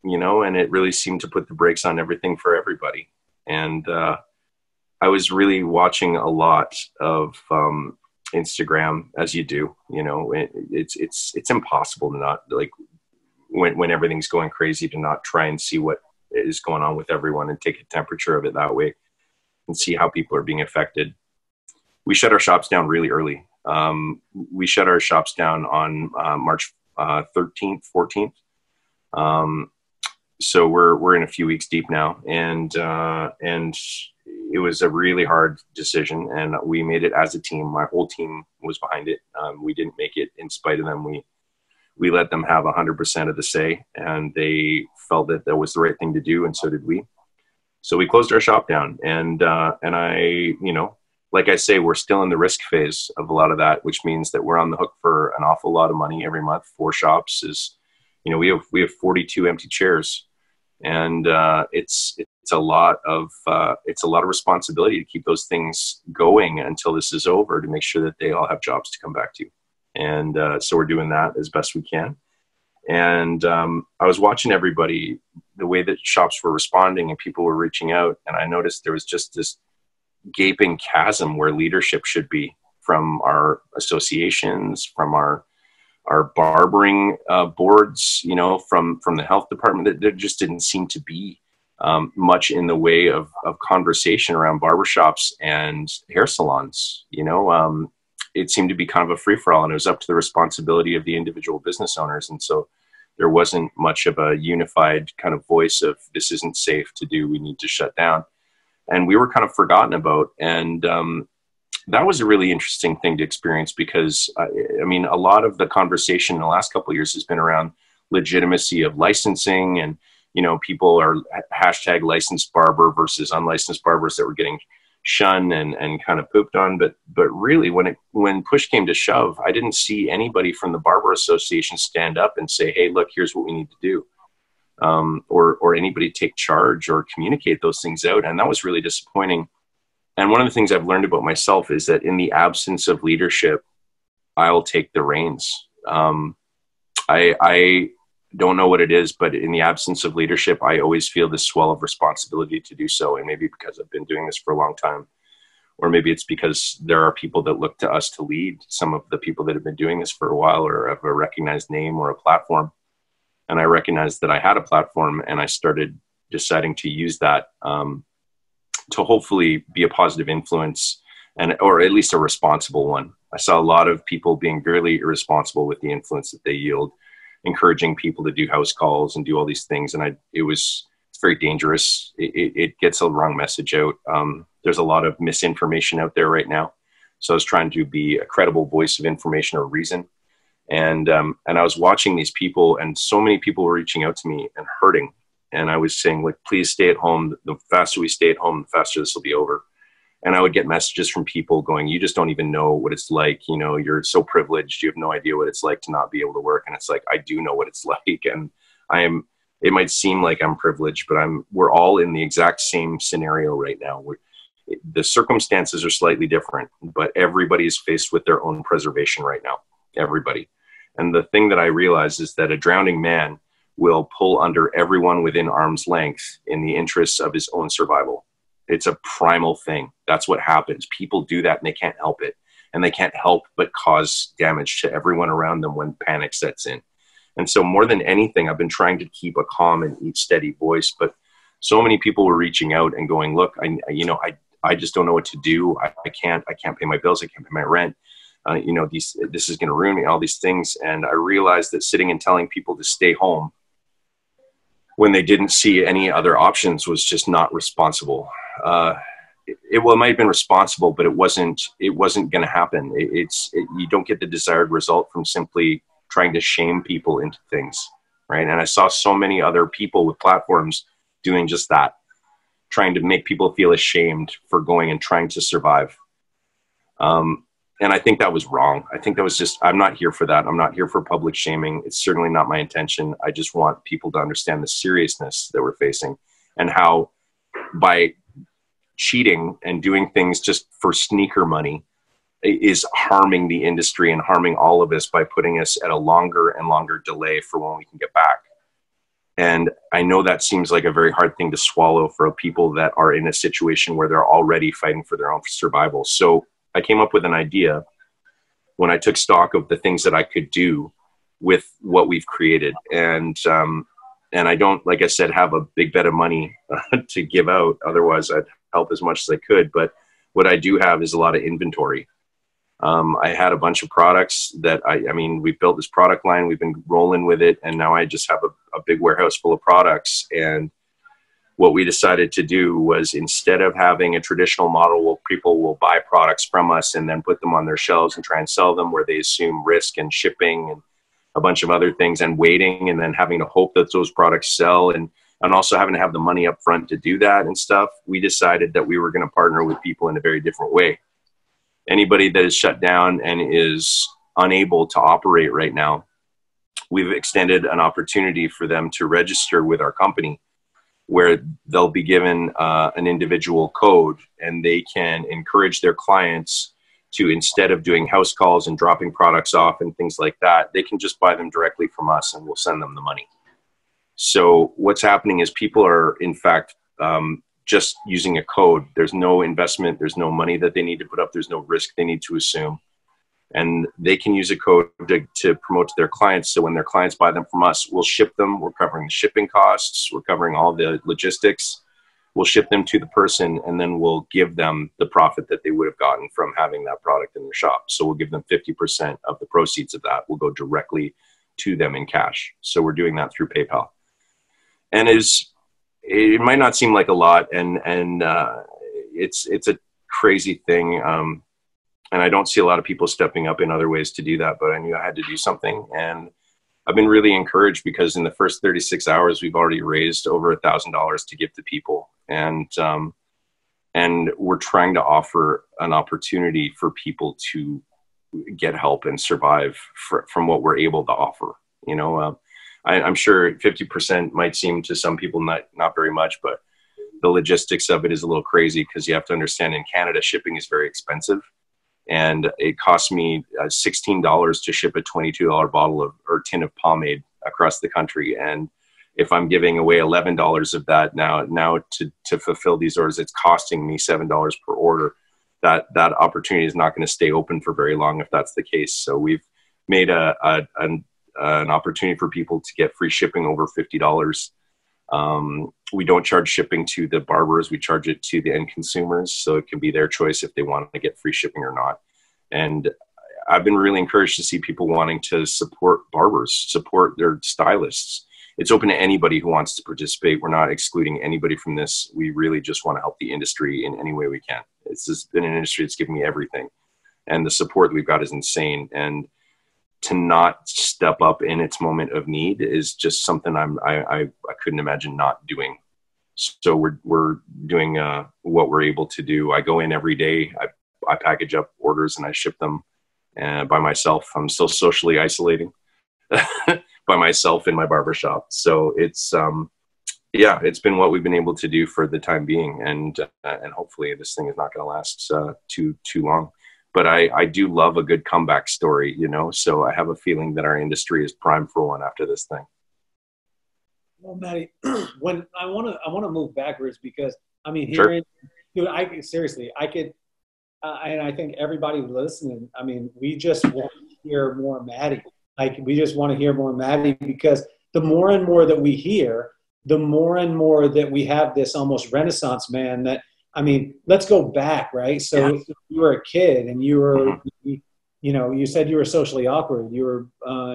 And it really seemed to put the brakes on everything for everybody. And I was really watching a lot of Instagram, as you do. It's impossible to not, like, when everything's going crazy, to not try and see what is going on with everyone and take a temperature of it that way and see how people are being affected. We shut our shops down really early. We shut our shops down on March 13th, 14th. So we're in a few weeks deep now, and it was a really hard decision, and we made it as a team. My whole team was behind it. We didn't make it in spite of them. We let them have 100% of the say, and they felt that that was the right thing to do, and so did we. So we closed our shop down, and I, like I say, we're still in the risk phase of a lot of that, which means that we're on the hook for an awful lot of money every month. 4 shops is, we have 42 empty chairs. And it's a lot of responsibility to keep those things going until this is over, to make sure that they all have jobs to come back to. And so we're doing that as best we can. And I was watching everybody, the way that shops were responding and people were reaching out, and I noticed there was just this gaping chasm where leadership should be, from our associations, from our barbering boards, from the health department. There just didn't seem to be much in the way of conversation around barbershops and hair salons. It seemed to be kind of a free-for-all, and it was up to the responsibility of the individual business owners. And so there wasn't much of a unified kind of voice of, this isn't safe to do, we need to shut down. And we were kind of forgotten about. And that was a really interesting thing to experience, because a lot of the conversation in the last couple of years has been around legitimacy of licensing, and people are hashtag licensed barber versus unlicensed barbers that were getting shunned and kind of pooped on. But really, when push came to shove, I didn't see anybody from the Barber Association stand up and say, hey, look, here's what we need to do, or anybody take charge or communicate those things out. And that was really disappointing. And one of the things I've learned about myself is that in the absence of leadership, I'll take the reins. I don't know what it is, but in the absence of leadership, I always feel this swell of responsibility to do so. And maybe because I've been doing this for a long time, or maybe it's because there are people that look to us to lead, some of the people that have been doing this for a while, or have a recognized name or a platform. And I recognized that I had a platform, and I started deciding to use that to hopefully be a positive influence, or at least a responsible one. I saw a lot of people being really irresponsible with the influence that they yield, encouraging people to do house calls and do all these things. And it's very dangerous. It gets a wrong message out. There's a lot of misinformation out there right now. So I was trying to be a credible voice of information or reason. And I was watching these people, and so many people were reaching out to me and hurting. And I was saying, like, please stay at home. The faster we stay at home, the faster this will be over. And I would get messages from people going, you just don't even know what it's like. You're so privileged. You have no idea what it's like to not be able to work. And it's like, I do know what it's like. And it might seem like I'm privileged, but we're all in the exact same scenario right now. The circumstances are slightly different, but everybody is faced with their own preservation right now. Everybody. And the thing that I realize is that a drowning man will pull under everyone within arm's length in the interests of his own survival. It's a primal thing. That's what happens. People do that, and they can't help it. And they can't help but cause damage to everyone around them when panic sets in. And so more than anything, I've been trying to keep a calm and steady voice. But so many people were reaching out and going, look, I just don't know what to do. I can't pay my bills. I can't pay my rent. This is going to ruin me, all these things. And I realized that sitting and telling people to stay home when they didn't see any other options was just not responsible. It might have been responsible, but it wasn't going to happen. You don't get the desired result from simply trying to shame people into things, right? And I saw so many other people with platforms doing just that, trying to make people feel ashamed for going and trying to survive. And I think that was wrong. I think that was just, I'm not here for that. I'm not here for public shaming. It's certainly not my intention. I just want people to understand the seriousness that we're facing and how by cheating and doing things just for sneaker money is harming the industry and harming all of us by putting us at a longer and longer delay for when we can get back. And I know that seems like a very hard thing to swallow for people that are in a situation where they're already fighting for their own survival. So I came up with an idea when I took stock of the things that I could do with what we've created. And I don't, like I said, have a big bet of money to give out. Otherwise, I'd help as much as I could. But what I do have is a lot of inventory. I had a bunch of products that we built this product line. We've been rolling with it. And now I just have a big warehouse full of products. And what we decided to do was, instead of having a traditional model where people will buy products from us and then put them on their shelves and try and sell them, where they assume risk and shipping and a bunch of other things and waiting and then having to hope that those products sell and also having to have the money up front to do that and stuff, we decided that we were going to partner with people in a very different way. Anybody that is shut down and is unable to operate right now, we've extended an opportunity for them to register with our company, where they'll be given an individual code, and they can encourage their clients to, instead of doing house calls and dropping products off and things like that, they can just buy them directly from us and we'll send them the money. So what's happening is people are, in fact, just using a code. There's no investment. There's no money that they need to put up. There's no risk they need to assume. And they can use a code to promote to their clients. So when their clients buy them from us, we'll ship them. We're covering the shipping costs. We're covering all the logistics. We'll ship them to the person, and then we'll give them the profit that they would have gotten from having that product in their shop. So we'll give them 50% of the proceeds of that will go directly to them in cash. So we're doing that through PayPal. And it might not seem like a lot, and it's a crazy thing. And I don't see a lot of people stepping up in other ways to do that, but I knew I had to do something. And I've been really encouraged because in the first 36 hours, we've already raised over $1,000 to give to people. And we're trying to offer an opportunity for people to get help and survive from what we're able to offer. I'm sure 50% might seem to some people not very much, but the logistics of it is a little crazy because you have to understand, in Canada, shipping is very expensive. And it cost me $16 to ship a $22 bottle or tin of pomade across the country. And if I'm giving away $11 of that now to fulfill these orders, it's costing me $7 per order. That opportunity is not going to stay open for very long if that's the case. So we've made an opportunity for people to get free shipping over $50. We don't charge shipping to the barbers. We charge it to the end consumers. So it can be their choice if they want to get free shipping or not. And I've been really encouraged to see people wanting to support barbers, support their stylists. It's open to anybody who wants to participate. We're not excluding anybody from this. We really just want to help the industry in any way we can. It's just been an industry that's given me everything. And the support that we've got is insane. And to not step up in its moment of need is just something I couldn't imagine not doing. So we're doing what we're able to do. I go in every day. I package up orders and I ship them by myself. I'm still socially isolating by myself in my barbershop. So it's it's been what we've been able to do for the time being, and hopefully this thing is not going to last too long. But I do love a good comeback story, so I have a feeling that our industry is primed for one after this thing. Well, Matty, when I want to move backwards because Sure. Dude, I could, and I think everybody listening, we just want to hear more Matty. Like, we just want to hear more Matty, because the more and more that we hear, the more and more that we have this almost renaissance man that, I mean, let's go back, right? So Yeah. you were a kid and you were, Mm-hmm. you know, you said you were socially awkward. You were,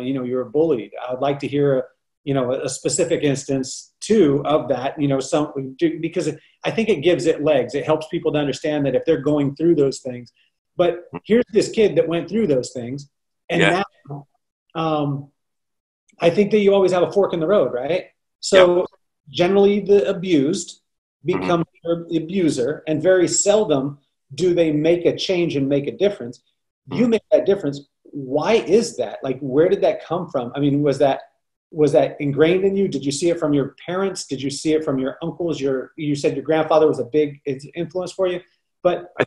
you know, you were bullied. I'd like to hear, you know, a specific instance too of that, you know, because I think it gives it legs. It helps people to understand that if they're going through those things. But here's this kid that went through those things. And Yeah. now, I think that you always have a fork in the road, right? Yep. So generally the abused Mm-hmm. become the abuser, and very seldom do they make a change and make a difference. You make that difference. Why is that? Like, where did that come from? I mean, was that ingrained in you? Did you see it from your parents? Did you see it from your uncles? You said your grandfather was a big influence for you, but I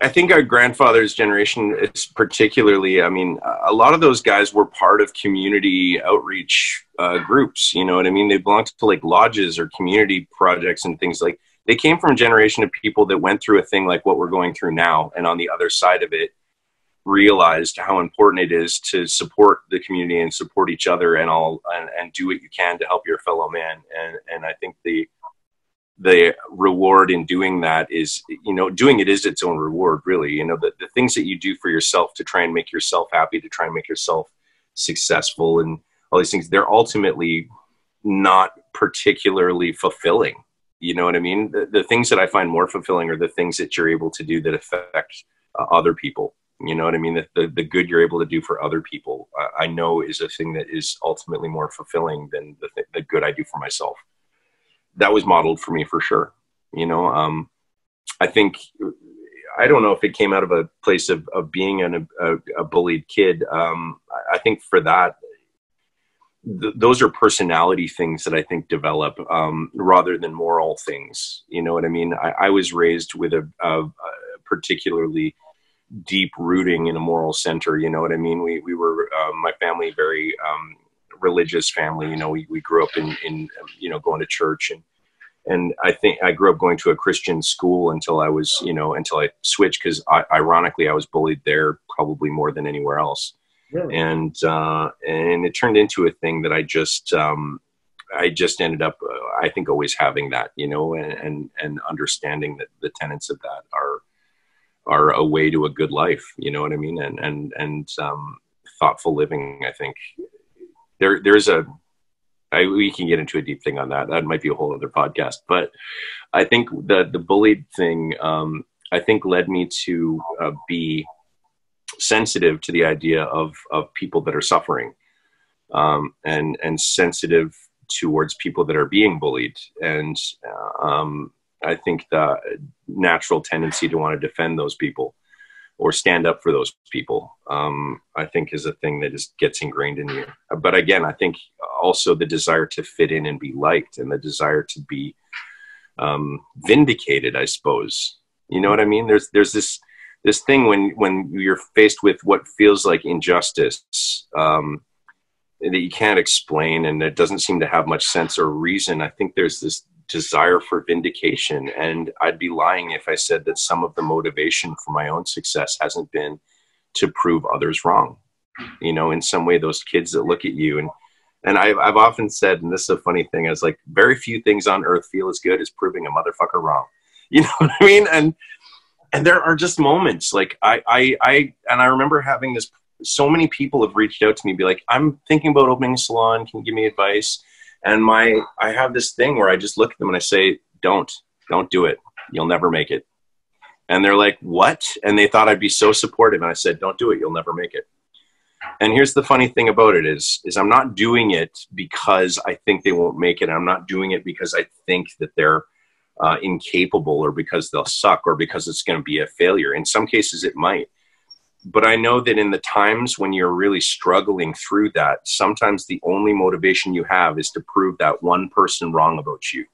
think our grandfather's generation is particularly, I mean, a lot of those guys were part of community outreach groups. You know what I mean? They belonged to like lodges or community projects and things. Like, they came from a generation of people that went through a thing like what we're going through now, and on the other side of it, realized how important it is to support the community and support each other and do what you can to help your fellow man. And I think the reward in doing that is, you know, doing it is its own reward, really. You know, the things that you do for yourself to try and make yourself happy, to try and make yourself successful and all these things, they're ultimately not particularly fulfilling. You know what I mean? The things that I find more fulfilling are the things that you're able to do that affect other people. You know what I mean? The good you're able to do for other people, I know is a thing that is ultimately more fulfilling than the good I do for myself. That was modeled for me for sure. You know, I think, I don't know if it came out of a place of being a bullied kid. I think for that, those are personality things that I think develop rather than moral things. You know what I mean? I was raised with a particularly deep rooting in a moral center. You know what I mean? We were, my family, very religious family. You know, we grew up in you know, going to church, and I think I grew up going to a Christian school until I was, you know, until I switched, because ironically I was bullied there probably more than anywhere else. really, And it turned into a thing that I just ended up, I think, always having that, you know, and understanding that the tenets of that are a way to a good life. You know what I mean? And thoughtful living. I think we can get into a deep thing on that. That might be a whole other podcast, but I think the bullied thing, I think, led me to be sensitive to the idea of people that are suffering, and sensitive towards people that are being bullied. And I think the natural tendency to want to defend those people or stand up for those people, I think, is a thing that just gets ingrained in you. But again, I think also the desire to fit in and be liked, and the desire to be vindicated, I suppose. You know what I mean? There's this thing when you're faced with what feels like injustice, that you can't explain, and it doesn't seem to have much sense or reason. I think there's this desire for vindication, and I'd be lying if I said that some of the motivation for my own success hasn't been to prove others wrong. You know, in some way, those kids that look at you, and I've often said, and this is a funny thing, I was like, very few things on earth feel as good as proving a motherfucker wrong. You know what I mean? And there are just moments like I remember having this. So many people have reached out to me, be like, I'm thinking about opening a salon. Can you give me advice? And I have this thing where I just look at them and I say, don't do it. You'll never make it. And they're like, what? And they thought I'd be so supportive. And I said, don't do it. You'll never make it. And here's the funny thing about it is I'm not doing it because I think they won't make it. I'm not doing it because I think that they're incapable, or because they'll suck, or because it's going to be a failure. In some cases it might. But I know that in the times when you're really struggling through that, sometimes the only motivation you have is to prove that one person wrong about you.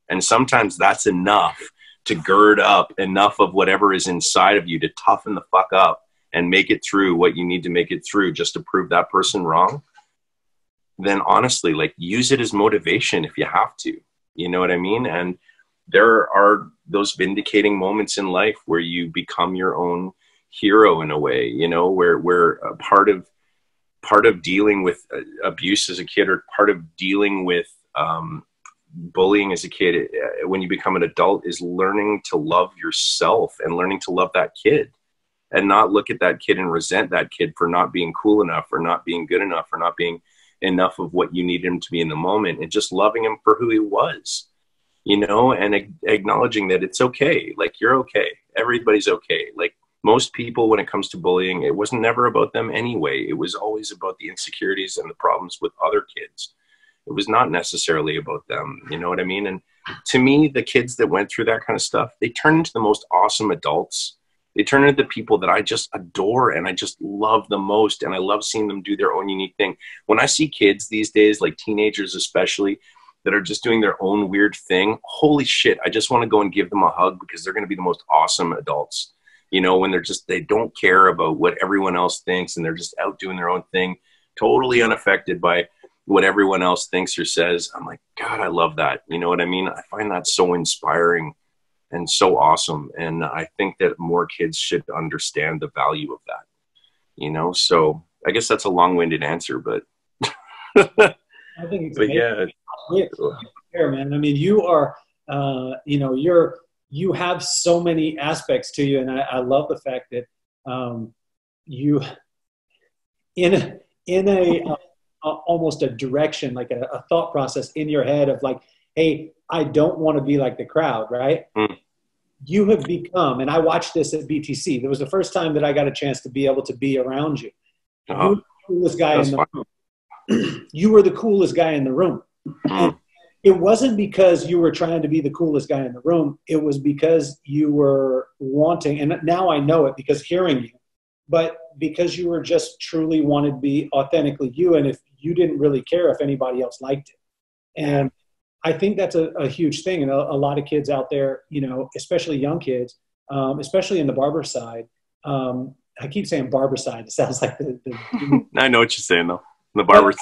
And sometimes that's enough to gird up enough of whatever is inside of you to toughen the fuck up and make it through what you need to make it through just to prove that person wrong. Then honestly, like, use it as motivation if you have to. You know what I mean? And there are those vindicating moments in life where you become your own hero in a way, you know, where a part of part of dealing with abuse as a kid, or part of dealing with bullying as a kid, when you become an adult, is learning to love yourself and learning to love that kid, and not look at that kid and resent that kid for not being cool enough, or not being good enough, or not being enough of what you need him to be in the moment, and just loving him for who he was, you know, and acknowledging that it's okay. Like, you're okay. Everybody's okay. Like, most people, when it comes to bullying, it was never about them anyway. It was always about the insecurities and the problems with other kids. It was not necessarily about them. You know what I mean? And to me, the kids that went through that kind of stuff, they turn into the most awesome adults. They turn into the people that I just adore and I just love the most. And I love seeing them do their own unique thing. When I see kids these days, like teenagers especially, that are just doing their own weird thing, holy shit, I just want to go and give them a hug, because they're going to be the most awesome adults. You know, when they don't care about what everyone else thinks, and they're just out doing their own thing, totally unaffected by what everyone else thinks or says. I'm like, God, I love that. You know what I mean? I find that so inspiring and so awesome. And I think that more kids should understand the value of that, you know? So I guess that's a long-winded answer, but, I think it's but yeah. Fair, man. I mean, you are, you know, you have so many aspects to you. And I love the fact that you, in a almost a direction, like a thought process in your head of like, hey, I don't want to be like the crowd, right? Mm. You have become, and I watched this at BTC. It was the first time that I got a chance to be able to be around you. You were the coolest guy in the room. You were the coolest guy in the room. And it wasn't because you were trying to be the coolest guy in the room. It was because you were wanting, and now I know it because hearing you, but because you were just truly wanted to be authentically you. And if you didn't really care if anybody else liked it. And I think that's a huge thing. And a lot of kids out there, you know, especially young kids, especially in the barber side. I keep saying barber side. It sounds like the I know what you're saying though. The barbers.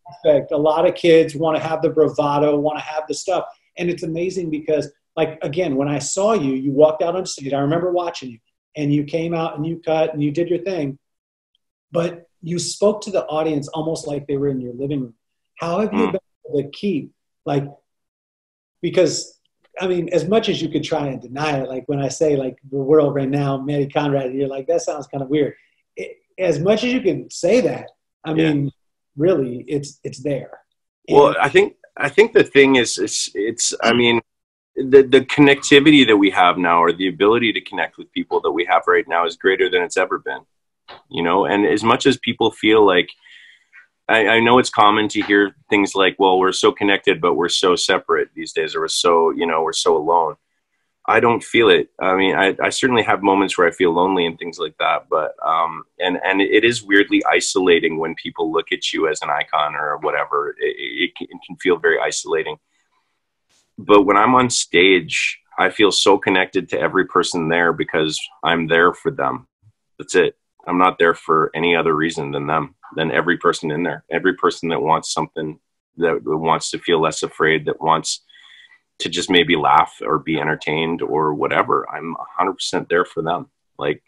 Aspect. A lot of kids want to have the bravado, want to have the stuff. And it's amazing because, like, again, when I saw you, you walked out on stage. I remember watching you, and you came out and you cut and you did your thing. But you spoke to the audience almost like they were in your living room. How have you been able to keep, like, because, I mean, as much as you could try and deny it, like when I say, like, the world right now, Matty Conrad, you're like, that sounds kind of weird. As much as you can say that, I mean, really, it's there. Well, I think the thing is, it's I mean, the connectivity that we have now, or the ability to connect with people that we have right now, is greater than it's ever been. You know, and as much as people feel like, I know it's common to hear things like, well, we're so connected, but we're so separate these days, or we're so, you know, we're so alone. I don't feel it. I mean, I certainly have moments where I feel lonely and things like that, but, and it is weirdly isolating when people look at you as an icon or whatever. It can feel very isolating. But when I'm on stage, I feel so connected to every person there because I'm there for them. That's it. I'm not there for any other reason than them, than every person in there. Every person that wants something, that wants to feel less afraid, that wants to just maybe laugh or be entertained or whatever. I'm 100% there for them. Like,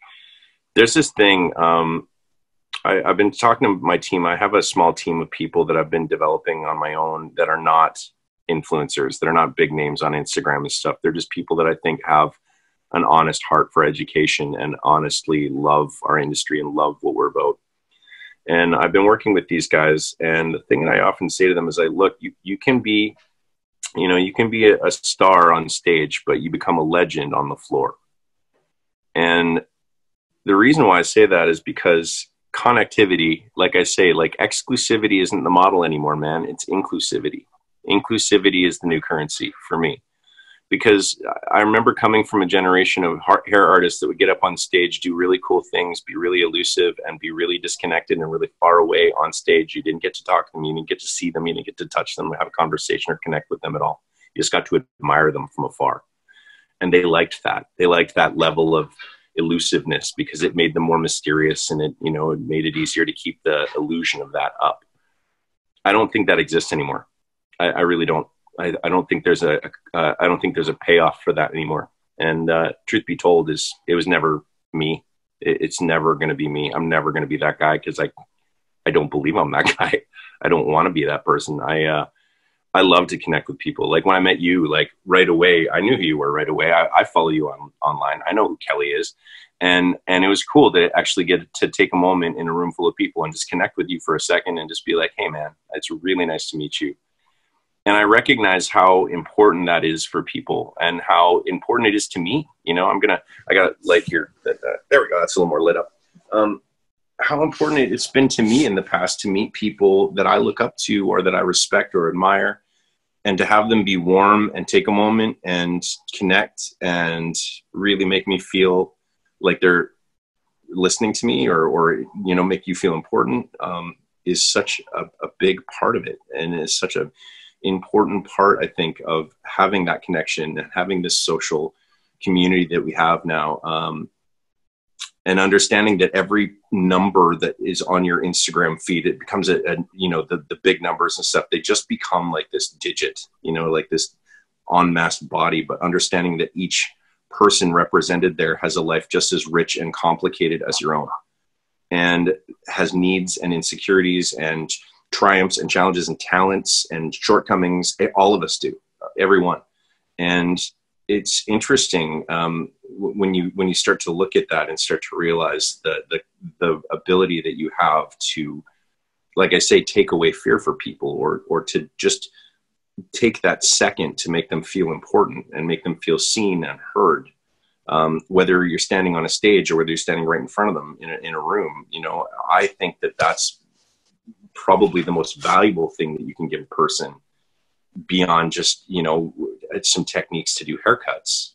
there's this thing, I've been talking to my team. I have a small team of people that I've been developing on my own that are not influencers, that are not big names on Instagram and stuff. They're just people that I think have an honest heart for education and honestly love our industry and love what we're about. And I've been working with these guys. And the thing that I often say to them is, look, you can be, you know, you can be a star on stage, but you become a legend on the floor. And the reason why I say that is because connectivity, like I say, like, exclusivity isn't the model anymore, man. It's inclusivity. Inclusivity is the new currency for me. Because I remember coming from a generation of hair artists that would get up on stage, do really cool things, be really elusive, and be really disconnected and really far away on stage. You didn't get to talk to them. You didn't get to see them. You didn't get to touch them, have a conversation, or connect with them at all. You just got to admire them from afar. And they liked that. They liked that level of elusiveness because it made them more mysterious, and it, you know, it made it easier to keep the illusion of that up. I don't think that exists anymore. I really don't. I don't think there's I don't think there's a payoff for that anymore. And truth be told, it was never me. It's never going to be me. I'm never going to be that guy, because I I don't believe I'm that guy. I don't want to be that person. I love to connect with people. Like when I met you, like right away, I knew who you were right away. I follow you online. I know who Kelly is. And it was cool to actually get to take a moment in a room full of people and just connect with you for a second and just be like, hey man, it's really nice to meet you. And I recognize how important that is for people and how important it is to me. You know, I got a light here. There we go. That's a little more lit up. How important it's been to me in the past to meet people that I look up to or that I respect or admire, and to have them be warm and take a moment and connect and really make me feel like they're listening to me or you know, make you feel important, is such a big part of it. And is such a important part, I think, of having that connection and having this social community that we have now. And understanding that every number that is on your Instagram feed, it becomes you know, the big numbers and stuff, they just become like this digit, you know, like this en masse body, but understanding that each person represented there has a life just as rich and complicated as your own, and has needs and insecurities and triumphs and challenges and talents and shortcomings. All of us do, everyone. And it's interesting when you start to look at that and start to realize the ability that you have to, like I say, take away fear for people, or to just take that second to make them feel important and make them feel seen and heard. Whether you're standing on a stage or whether you're standing right in front of them in a room, you know, I think that that's probably the most valuable thing that you can give a person, beyond just, you know, some techniques to do haircuts.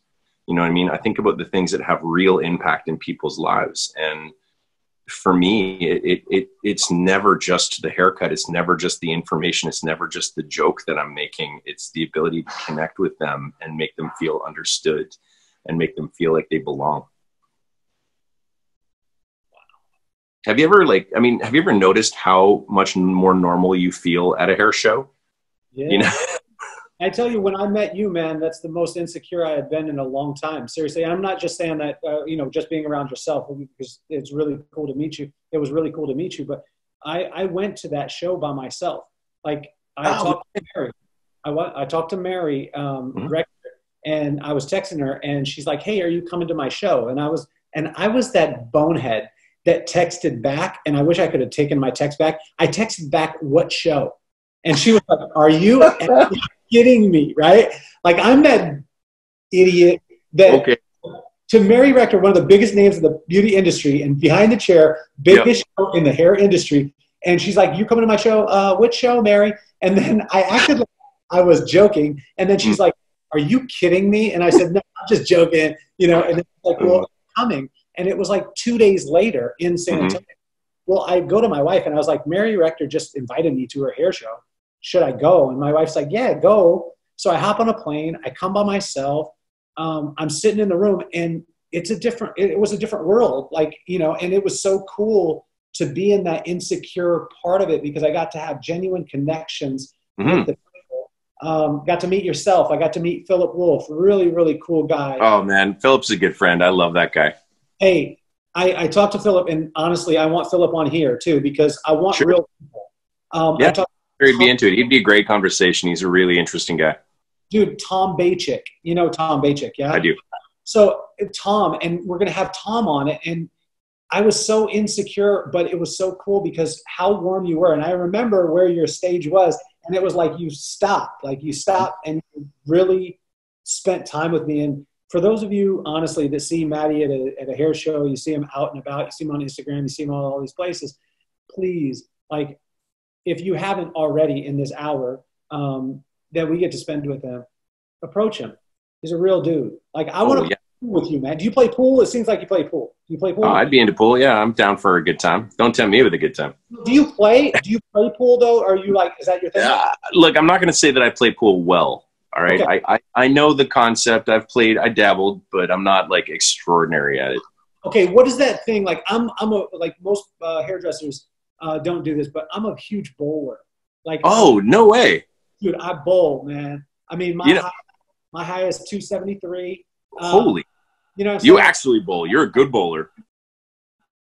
You know what I mean? I think about the things that have real impact in people's lives. And for me, it's never just the haircut. It's never just the information. It's never just the joke that I'm making. It's the ability to connect with them and make them feel understood and make them feel like they belong. Have you ever have you ever noticed how much more normal you feel at a hair show? Yeah. You know? I tell you, when I met you, man, that's the most insecure I had been in a long time. Seriously, I'm not just saying that, you know, just being around yourself, because it's really cool to meet you. It was really cool to meet you, but I went to that show by myself. Like talked to Mary. I talked to Mary, Rector, and I was texting her, and she's like, "Hey, are you coming to my show?" And I was that bonehead that texted back, and I wish I could have taken my text back. I texted back, "What show?" And she was like, "Are you kidding me?" Right? Like, I'm that idiot that to Mary Rector, one of the biggest names in the beauty industry, and behind the chair, biggest show in the hair industry. And she's like, "You coming to my show? Which show, Mary?" And then I acted like I was joking. And then she's like, "Are you kidding me?" And I said, "No, I'm just joking." You know, and then she's like, "Well, I'm coming." And it was like 2 days later in San Antonio. Well, I go to my wife and I was like, "Mary Rector just invited me to her hair show. Should I go?" And my wife's like, "Yeah, go." So I hop on a plane. I come by myself. I'm sitting in the room, and it was a different world. Like, you know, and it was so cool to be in that insecure part of it, because I got to have genuine connections with the people. Got to meet yourself. I got to meet Philip Wolf, really, really cool guy. Oh man, Philip's a good friend. I love that guy. Hey, I talked to Philip, and honestly, I want Philip on here too, because I want real people. Yeah, he'd be into it. He'd be a great conversation. He's a really interesting guy. Dude, Tom Bachik. You know Tom Bachik, yeah? I do. So Tom, and we're going to have Tom on it. And I was so insecure, but it was so cool because how warm you were. And I remember where your stage was, and it was like you stopped and you really spent time with me. And for those of you, honestly, that see Matty at a hair show, you see him out and about, you see him on Instagram, you see him on all these places, please, like, if you haven't already in this hour that we get to spend with him, approach him. He's a real dude. Like, I want to play pool with you, man. Do you play pool? It seems like you play pool. Do you play pool? Oh, I'd be into pool. Yeah, I'm down for a good time. Don't tempt me with a good time. Do you play pool though? Or are you like, is that your thing? Look, I'm not going to say that I play pool well. All right. Okay. I know the concept. I dabbled, but I'm not like extraordinary at it. Okay. What is that thing? Like, I'm like most hairdressers don't do this, but I'm a huge bowler. Like, oh, no way. Dude, I bowl, man. I mean, my high is 273. Holy. You know, you actually bowl. You're a good bowler.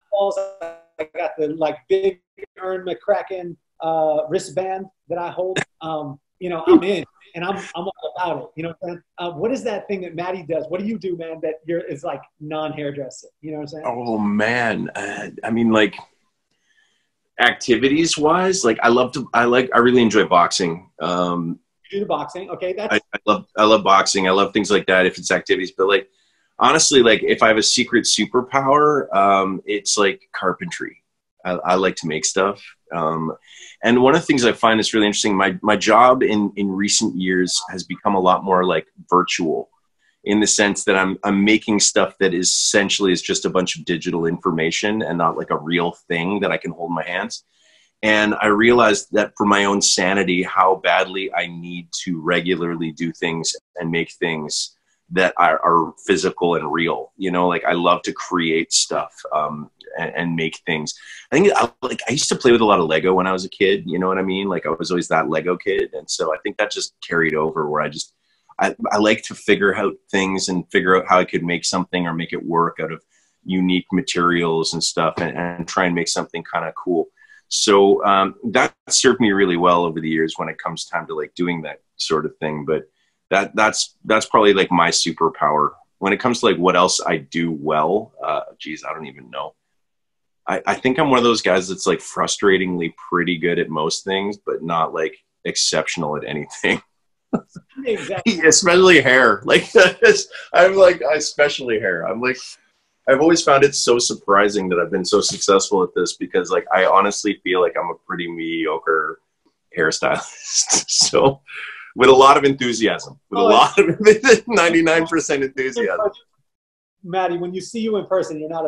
Balls I got the like big Ern McCracken wristband that I hold. You know, I'm in, and I'm all about it. You know what I'm saying? What is that thing that Matty does? What do you do, man, that is like non-hairdresser? You know what I'm saying? Oh man, I mean, like activities wise, like I really enjoy boxing. You do the boxing, okay? I love boxing. I love things like that if it's activities. But like honestly, like if I have a secret superpower, it's like carpentry. I like to make stuff. And one of the things I find that's really interesting, my job in recent years has become a lot more like virtual, in the sense that I'm making stuff that is essentially is just a bunch of digital information and not like a real thing that I can hold in my hands. And I realized that for my own sanity, how badly I need to regularly do things and make things that are physical and real. You know, like I love to create stuff and make things. I think I used to play with a lot of Lego when I was a kid. You know what I mean? Like I was always that Lego kid. And so I think that just carried over, where I like to figure out things and figure out how I could make something or make it work out of unique materials and stuff, and try and make something kind of cool. So that served me really well over the years when it comes time to like doing that sort of thing. But that's probably like my superpower. When it comes to like what else I do well, geez, I don't even know. I think I'm one of those guys that's like frustratingly pretty good at most things, but not like exceptional at anything. Exactly. Especially hair. Like I'm like, especially hair. I'm like, I've always found it so surprising that I've been so successful at this, because like I honestly feel like I'm a pretty mediocre hairstylist. So with a lot of enthusiasm, with a lot of 99% enthusiasm. Matty, when you see you in person, you're not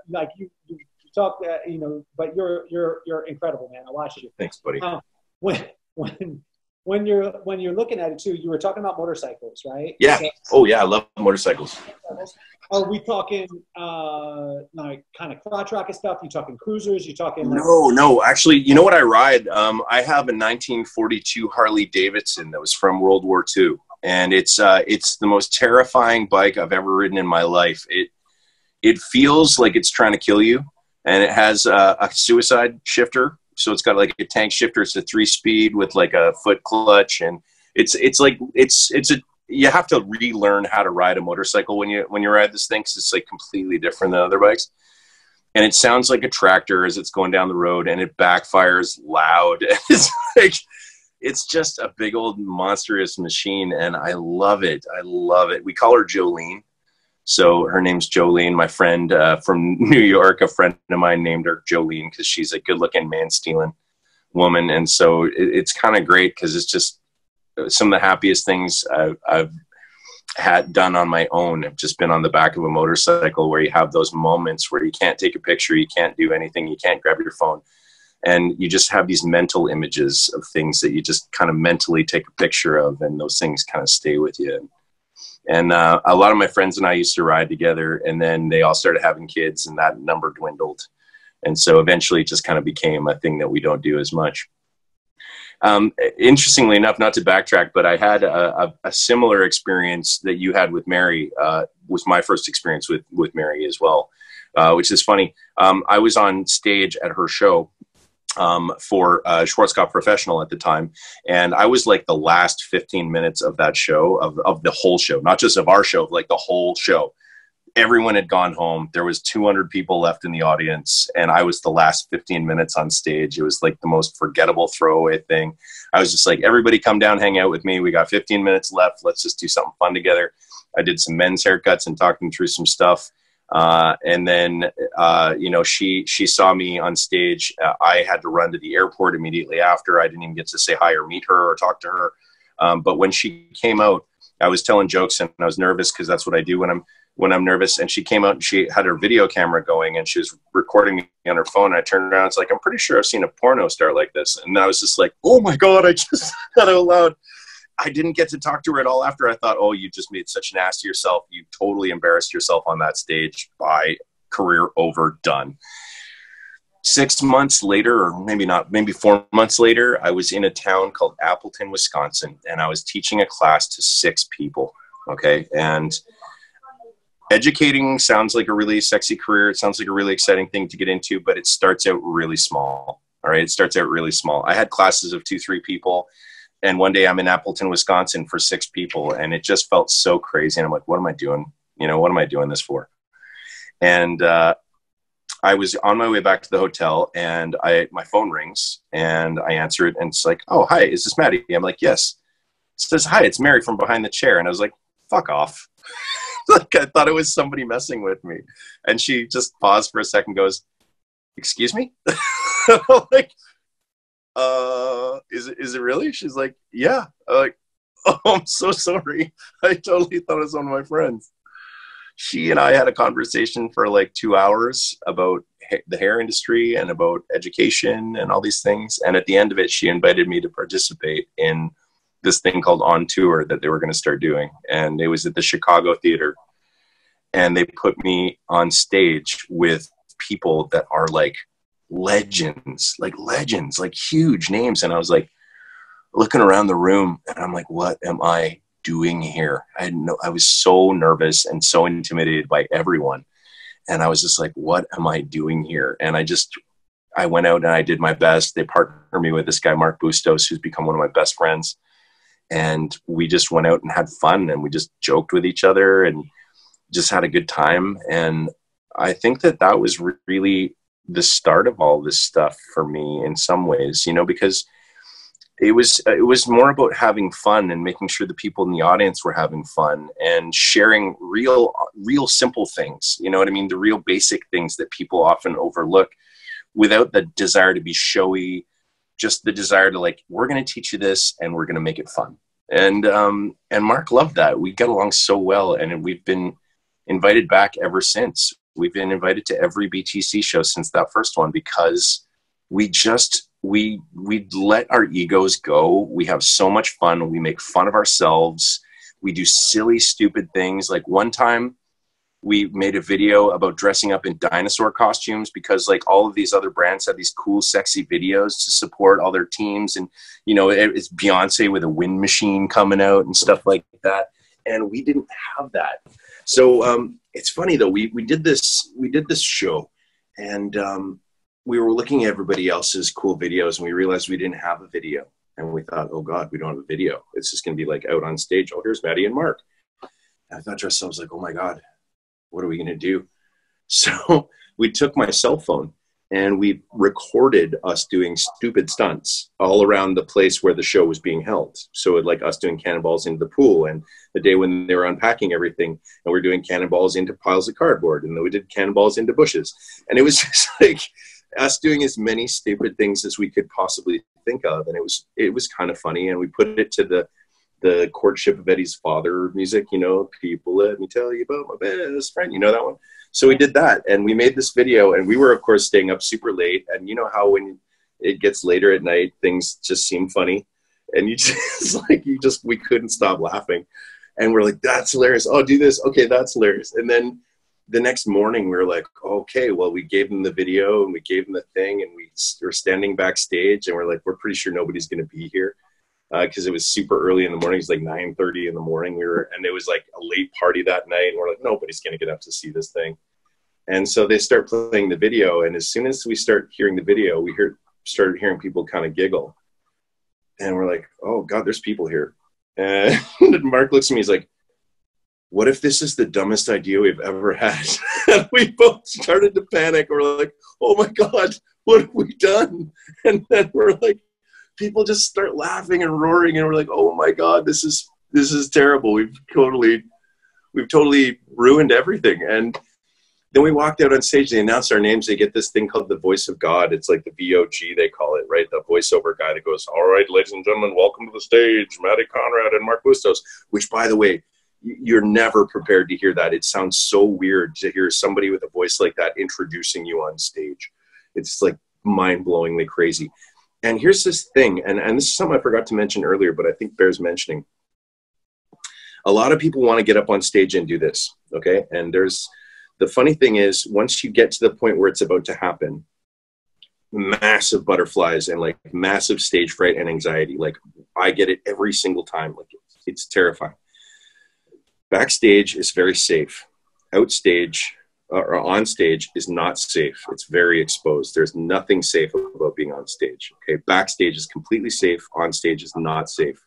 like you talk, you know, but you're incredible, man. I watch you. Thanks, buddy. When you're looking at it too, you were talking about motorcycles, right? Yeah. Oh yeah, I love motorcycles. Are we talking like kind of crotch rocket stuff? You talking cruisers? You talking? Like No. Actually, you know what I ride? I have a 1942 Harley Davidson that was from World War II, and it's the most terrifying bike I've ever ridden in my life. It feels like it's trying to kill you, and it has a suicide shifter. So it's got like a tank shifter. It's a 3-speed with like a foot clutch, and it's you have to relearn how to ride a motorcycle when you ride this thing, because it's like completely different than other bikes. And it sounds like a tractor as it's going down the road, and it backfires loud. It's like, it's just a big old monstrous machine, and I love it. I love it. We call her Jolene. So her name's Jolene. My friend from New York, a friend of mine, named her Jolene because she's a good-looking man-stealing woman. And so it's kind of great, because it's just some of the happiest things I've had done on my own have just been on the back of a motorcycle, where you have those moments where you can't take a picture, you can't do anything, you can't grab your phone, and you just have these mental images of things that you just kind of mentally take a picture of, and those things kind of stay with you. And a lot of my friends and I used to ride together, and then they all started having kids, and that number dwindled. And so eventually it just kind of became a thing that we don't do as much. Interestingly enough, not to backtrack, but I had a similar experience that you had with Mary, was my first experience with Mary as well, which is funny. I was on stage at her show for Schwarzkopf Professional at the time. And I was like the last 15 minutes of that show, of the whole show, not just of our show, like the whole show. Everyone had gone home. There was 200 people left in the audience, and I was the last 15 minutes on stage. It was like the most forgettable throwaway thing. I was just like, everybody come down, hang out with me. We got 15 minutes left. Let's just do something fun together. I did some men's haircuts and talked them through some stuff. And then, you know, she saw me on stage. I had to run to the airport immediately after. I didn't even get to say hi or meet her or talk to her. But when she came out, I was telling jokes, and I was nervous because that's what I do when I'm nervous. And she came out, and she had her video camera going, and she was recording me on her phone. And I turned around. It's like, I'm pretty sure I've seen a porno star like this. And I was just like, oh my God, I just got out loud. I didn't get to talk to her at all after. I thought, oh, you just made such an ass to yourself. You totally embarrassed yourself on that stage. Bye. Career over, done. 6 months later, or maybe 4 months later, I was in a town called Appleton, Wisconsin, and I was teaching a class to 6 people. Okay. And educating sounds like a really sexy career. It sounds like a really exciting thing to get into, but it starts out really small. All right. It starts out really small. I had classes of 2-3 people, and one day I'm in Appleton, Wisconsin for 6 people. And it just felt so crazy. And I'm like, what am I doing? You know, what am I doing this for? And, I was on my way back to the hotel, and my phone rings, and I answer it, and it's like, oh, hi, is this Matty? I'm like, yes. It says, hi, it's Mary from behind the chair. And I was like, fuck off. Like, I thought it was somebody messing with me. And she just paused for a second, goes, excuse me? I'm like, is it really? She's like, yeah. I'm like, oh, I'm so sorry. I totally thought it was one of my friends. She and I had a conversation for like 2 hours about the hair industry and about education and all these things. And at the end of it, she invited me to participate in this thing called On Tour that they were going to start doing. And it was at the Chicago Theater. And they put me on stage with people that are like legends, like huge names. And I was like looking around the room, and I'm like, what am I doing here? I was so nervous and so intimidated by everyone. And I was just like, what am I doing here? And I went out and I did my best. They partnered me with this guy, Mark Bustos, who's become one of my best friends. And we just went out and had fun, and we just joked with each other and just had a good time. And I think that was really the start of all this stuff for me in some ways, you know, because it was more about having fun and making sure the people in the audience were having fun and sharing real simple things. You know what I mean? The real basic things that people often overlook without the desire to be showy, just the desire to like, we're going to teach you this and we're going to make it fun. And Mark loved that. We got along so well, and we've been invited back ever since. We've been invited to every BTC show since that first one, because we let our egos go. We have so much fun. We make fun of ourselves. We do silly, stupid things. Like one time we made a video about dressing up in dinosaur costumes, because like all of these other brands had these cool, sexy videos to support all their teams. And, you know, it's Beyonce with a wind machine coming out and stuff like that. And we didn't have that. So it's funny though, we did this show, and we were looking at everybody else's cool videos, and we realized we didn't have a video. And we thought, oh God, we don't have a video. It's just going to be like out on stage. Oh, here's Matty and Mark. And I thought to ourselves, like, oh my God, what are we going to do? So we took my cell phone and we recorded us doing stupid stunts all around the place where the show was being held. So like us doing cannonballs into the pool, and the day when they were unpacking everything, and we're doing cannonballs into piles of cardboard, and then we did cannonballs into bushes. And it was just like us doing as many stupid things as we could possibly think of. And it was kind of funny. And we put it to the Courtship of Eddie's Father music, you know, people let me tell you about my best friend, you know that one? So we did that, and we made this video, and we were of course staying up super late. And you know how when it gets later at night, things just seem funny, and we couldn't stop laughing. And we're like, that's hilarious. Oh, do this. Okay, that's hilarious. And then the next morning we were like, okay, well, we gave them the video and we gave them the thing, and we were standing backstage, and we're like, we're pretty sure nobody's going to be here. Because it was super early in the morning. It was like 9:30 in the morning. And it was like a late party that night. And we're like, nobody's going to get up to see this thing. And so they start playing the video. And as soon as we start hearing the video, started hearing people kind of giggle. And we're like, oh God, there's people here. And Mark looks at me, he's like, what if this is the dumbest idea we've ever had? And we both started to panic. We're like, oh my God, what have we done? And then we're like, people just start laughing and roaring, and we're like, oh my God, this is terrible. We've totally ruined everything. And then we walked out on stage, they announced our names. They get this thing called the voice of God. It's like the VOG, they call it, right? The voiceover guy that goes, all right, ladies and gentlemen, welcome to the stage, Matty Conrad and Mark Bustos, which, by the way, you're never prepared to hear that. It sounds so weird to hear somebody with a voice like that introducing you on stage. It's like mind-blowingly crazy. And here's this thing, and this is something I forgot to mention earlier, but I think bears mentioning. A lot of people want to get up on stage and do this, okay? And the funny thing is, once you get to the point where it's about to happen, massive butterflies and like massive stage fright and anxiety. Like I get it every single time. Like it's terrifying. Backstage is very safe. outstage or on stage is not safe. It's very exposed. There's nothing safe about being on stage. Okay, backstage is completely safe. On stage is not safe.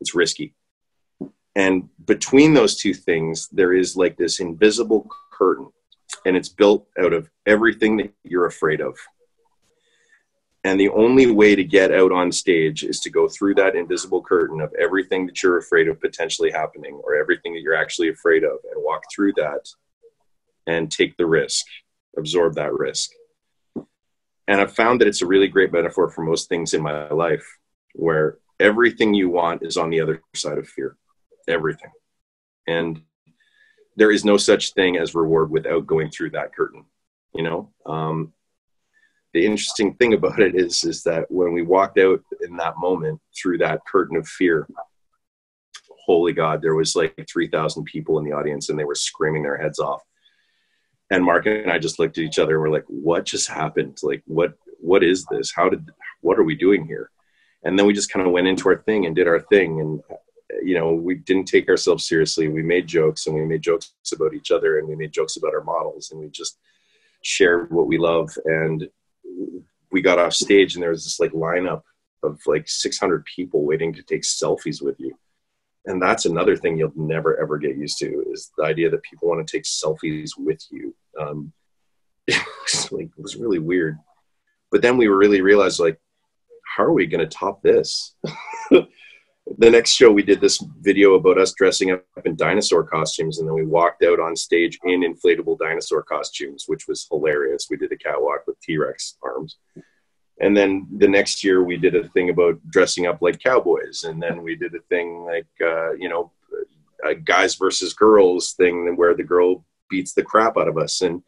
It's risky. And between those two things, there is like this invisible curtain, and it's built out of everything that you're afraid of. And the only way to get out on stage is to go through that invisible curtain of everything that you're afraid of potentially happening, or everything that you're actually afraid of, and walk through that and take the risk, absorb that risk. And I've found that it's a really great metaphor for most things in my life, where everything you want is on the other side of fear. Everything. And there is no such thing as reward without going through that curtain. You know, the interesting thing about it is that when we walked out in that moment through that curtain of fear, holy God, there was like 3,000 people in the audience, and they were screaming their heads off. And Mark and I just looked at each other and we're like, what just happened? Like, what is this? What are we doing here? And then we just kind of went into our thing and did our thing. And, you know, we didn't take ourselves seriously. We made jokes, and we made jokes about each other, and we made jokes about our models, and we just shared what we love. And we got off stage, and there was this like lineup of like 600 people waiting to take selfies with you. And that's another thing you'll never, ever get used to, is the idea that people want to take selfies with you. It was really weird. But then we really realized, like, how are we going to top this? The next show, we did this video about us dressing up in dinosaur costumes, and then we walked out on stage in inflatable dinosaur costumes, which was hilarious. We did a catwalk with T-Rex arms. And then the next year we did a thing about dressing up like cowboys. And then we did a thing like, you know, a guys versus girls thing where the girl beats the crap out of us, and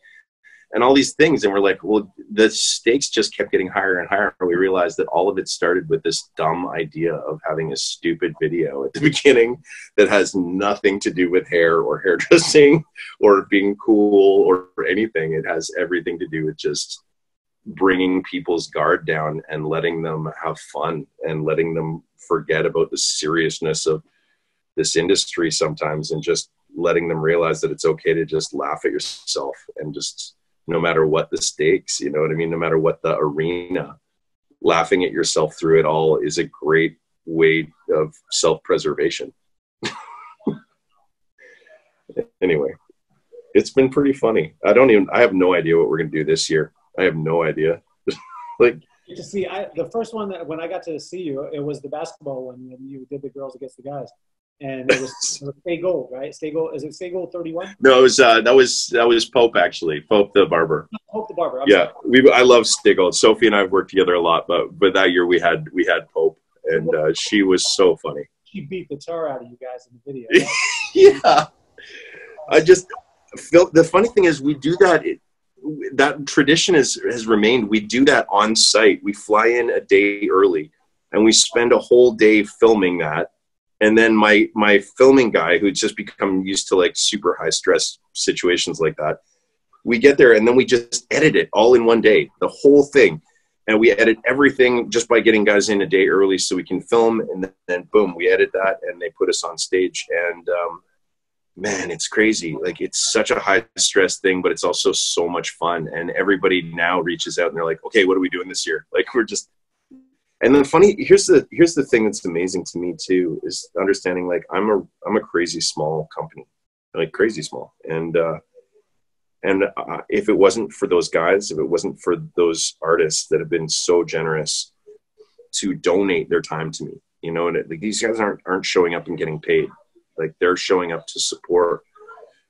all these things. And we're like, well, the stakes just kept getting higher and higher. We realized that all of it started with this dumb idea of having a stupid video at the beginning that has nothing to do with hair or hairdressing or being cool or anything. It has everything to do with just bringing people's guard down and letting them have fun and letting them forget about the seriousness of this industry sometimes, and just letting them realize that it's okay to just laugh at yourself, and just, no matter what the stakes, you know what I mean? No matter what the arena, laughing at yourself through it all is a great way of self-preservation. Anyway, it's been pretty funny. I have no idea what we're going to do this year. I have no idea. Like, to see, the first one that when I got to see you, it was the basketball one when you did the girls against the guys, and it was Stay Gold, right? Stay Gold. Is it Stay Gold 31? No, it was that was Pope, actually. Pope the barber. Pope the barber. Yeah, I love Stay Gold. Sophie and I have worked together a lot, but that year we had Pope, and she was so funny. She beat the tar out of you guys in the video. Right? Yeah, I just felt, the funny thing is we do that. That tradition has remained. We do that on site. We fly in a day early, and we spend a whole day filming that. And then my filming guy, who's just become used to like super high stress situations like that, we get there and then we just edit it all in one day, the whole thing. And we edit everything just by getting guys in a day early so we can film, and then boom, we edit that and they put us on stage. And man, it's crazy. Like, it's such a high stress thing, but it's also so much fun. And everybody now reaches out and they're like, okay, what are we doing this year? Like, we're just, and then here's the thing that's amazing to me too, is understanding, like, I'm a crazy small company, like crazy small. And if it wasn't for those guys, if it wasn't for those artists that have been so generous to donate their time to me, you know, and like, these guys aren't showing up and getting paid. Like, they're showing up to support.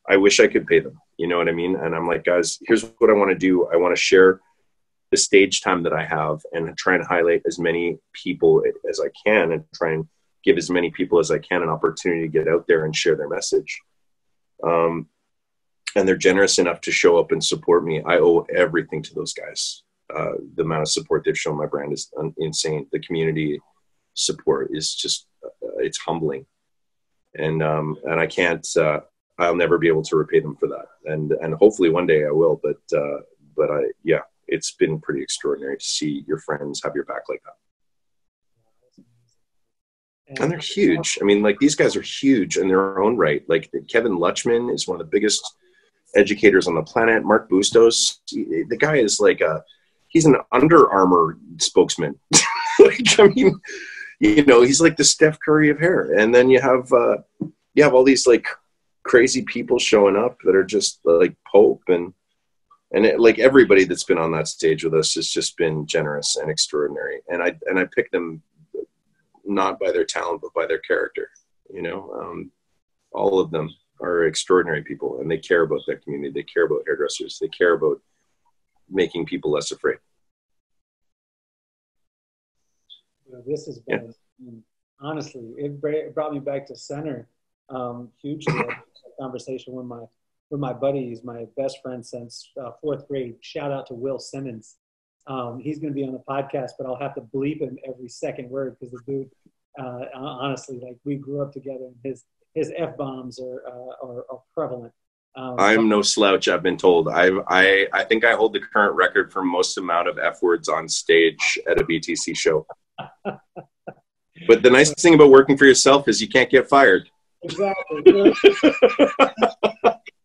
I wish I could pay them, you know what I mean? And I'm like, guys, here's what I want to do. I want to share the stage time that I have and try and highlight as many people as I can, and try and give as many people as I can an opportunity to get out there and share their message. And they're generous enough to show up and support me. I owe everything to those guys. The amount of support they've shown my brand is insane. The community support is just, it's humbling. And I can't, I'll never be able to repay them for that. And hopefully one day I will, but yeah, it's been pretty extraordinary to see your friends have your back like that. And they're huge. I mean, like, these guys are huge in their own right. Like, Kevin Lutchman is one of the biggest educators on the planet. Mark Bustos, the guy is like he's an Under Armour spokesman. Like, I mean, you know, he's like the Steph Curry of hair. And then you have all these like crazy people showing up that are just like Pope and like everybody that's been on that stage with us has just been generous and extraordinary. And I pick them not by their talent, but by their character. You know, all of them are extraordinary people, and they care about their community. They care about hairdressers. They care about making people less afraid. This has been, honestly, it brought me back to center hugely. A conversation with my buddies, my best friend since fourth grade. Shout out to Will Simmons. He's going to be on the podcast, but I'll have to bleep him every second word because the dude, honestly, like we grew up together. And his F-bombs are prevalent. I'm no slouch, I've been told. I think I hold the current record for most amount of F words on stage at a BTC show. But the nice thing about working for yourself is you can't get fired. Exactly.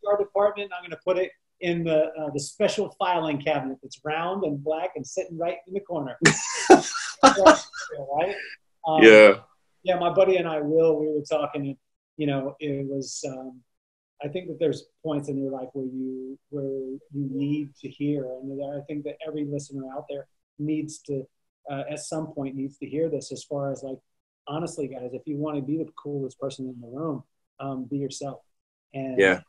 Our department, I'm going to put it in the special filing cabinet that's round and black and sitting right in the corner. Right? Yeah, my buddy and I, Will, we were talking, and, you know, it was, I think that there's points in your life where you need to hear, and I think that every listener out there needs to, at some point, needs to hear this. As far as like, honestly, guys, if you want to be the coolest person in the room, be yourself, and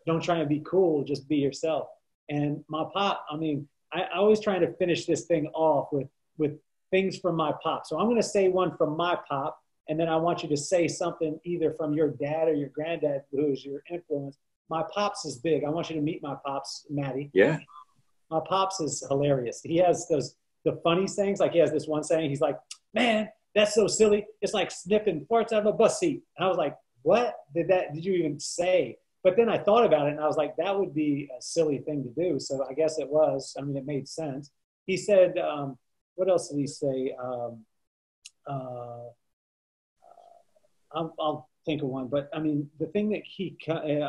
don't try and be cool. Just be yourself. And my pop, I mean, I always try to finish this thing off with things from my pop. So I'm going to say one from my pop. And then I want you to say something either from your dad or your granddad, who is your influence. My pops is big. I want you to meet my pops, Matty. Yeah. My pops is hilarious. He has the funny sayings. Like he has this one saying. He's like, man, that's so silly. It's like sniffing farts out of a bus seat. And I was like, what did you even say? But then I thought about it and I was like, that would be a silly thing to do. So I guess it was. I mean, it made sense. He said, what else did he say? I'll think of one, but I mean, the thing that